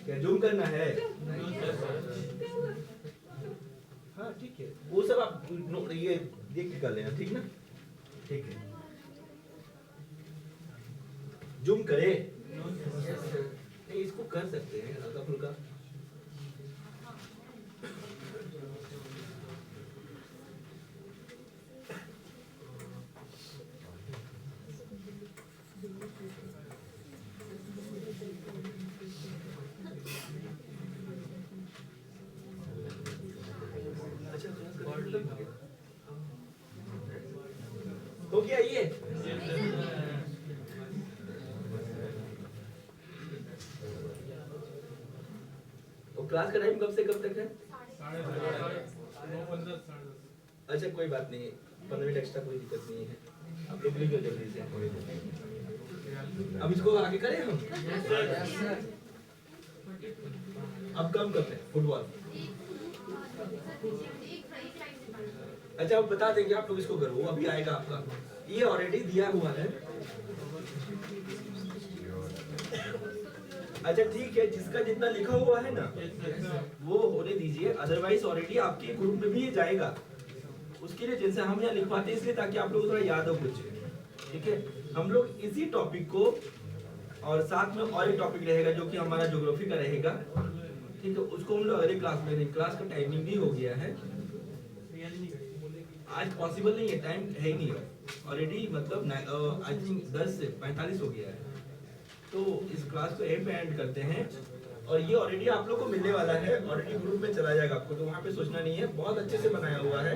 क्या जूम करना है? हाँ ठीक है, वो सब आप ये देख के कर लेना, ठीक ना, ठीक है। जूम करे नहीं, इसको कर सकते हैं हल्का फुल्का। हो गया ये? तो क्लास का टाइम कब से कब तक है? 9:15 अच्छा कोई बात नहीं, 15 मिनट एक्स्ट्रा कोई दिक्कत नहीं है, आप लोग निकल जल्दी से। अब इसको आगे करें हम? अब कम करते हैं फुटबॉल। अच्छा अब बता देंगे आप लोग, इसको करो, वो अभी आएगा आपका, ये ऑलरेडी दिया हुआ है। अच्छा ठीक है, जिसका जितना लिखा हुआ है ना वो होने दीजिए, अदरवाइज ऑलरेडी आपके ग्रुप में भी ये जाएगा। उसके लिए जैसे हम यहाँ लिखवाते हैं इसलिए ताकि आप लोगों को थोड़ा याद हो कुछ, ठीक है। हम लोग इसी टॉपिक को और साथ में और एक टॉपिक रहेगा जो कि हमारा ज्योग्राफी का रहेगा, ठीक है, उसको हम लोग अगले क्लास में करेंगे। क्लास का टाइमिंग भी हो गया है, आज पॉसिबल नहीं है, टाइम है ही नहीं ऑलरेडी, मतलब आई थिंक 10 से 45 हो गया है। तो इस क्लास को यहीं पे एंड करते हैं, और ये ऑलरेडी आप लोग को मिलने वाला है, ऑलरेडी ग्रुप में चला जाएगा आपको, तो वहाँ पे सोचना नहीं है, बहुत अच्छे से बनाया हुआ है,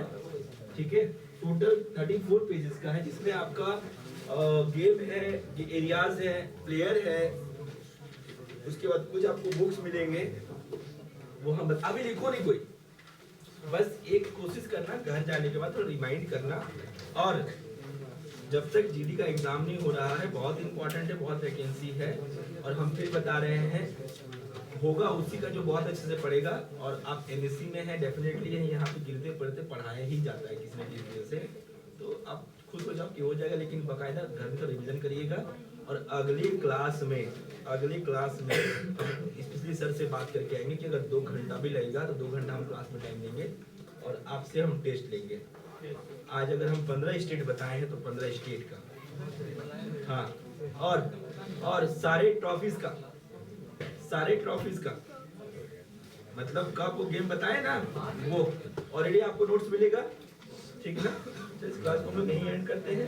ठीक है। टोटल 34 पेजेस का है, जिसमें आपका गेम है, एरियाज है, प्लेयर है, उसके बाद कुछ आपको बुक्स मिलेंगे, वो हम अभी लिखो नहीं कोई, बस एक कोशिश करना घर जाने के बाद थोड़ा रिमाइंड करना। और जब तक जीडी का एग्जाम नहीं हो रहा है, बहुत इंपॉर्टेंट है, बहुत वैकेंसी है, और हम फिर बता रहे हैं होगा उसी का जो बहुत अच्छे से पढ़ेगा। और आप एनएससी में है, डेफिनेटली है, यहाँ पे गिरते पड़ते पढ़ाया ही जाता है किसी न किसी वजह से, तो आप खुश हो जाओ कि हो जाएगा, लेकिन बाकायदा घर में तो रिविजन करिएगा। और अगली क्लास में स्पेशली सर से बात करके आएंगे कि अगर 2 घंटा भी लगेगा तो 2 घंटा हम क्लास में टाइम देंगे, और आपसे हम टेस्ट लेंगे। आज अगर हम 15 स्टेट बताए हैं तो 15 स्टेट का, हाँ, और सारे ट्रॉफीज का मतलब कब वो गेम बताए ना, वो ऑलरेडी आपको नोट्स मिलेगा, ठीक है ना। तो इस क्लास को हम लोग यहीं एंड करते हैं।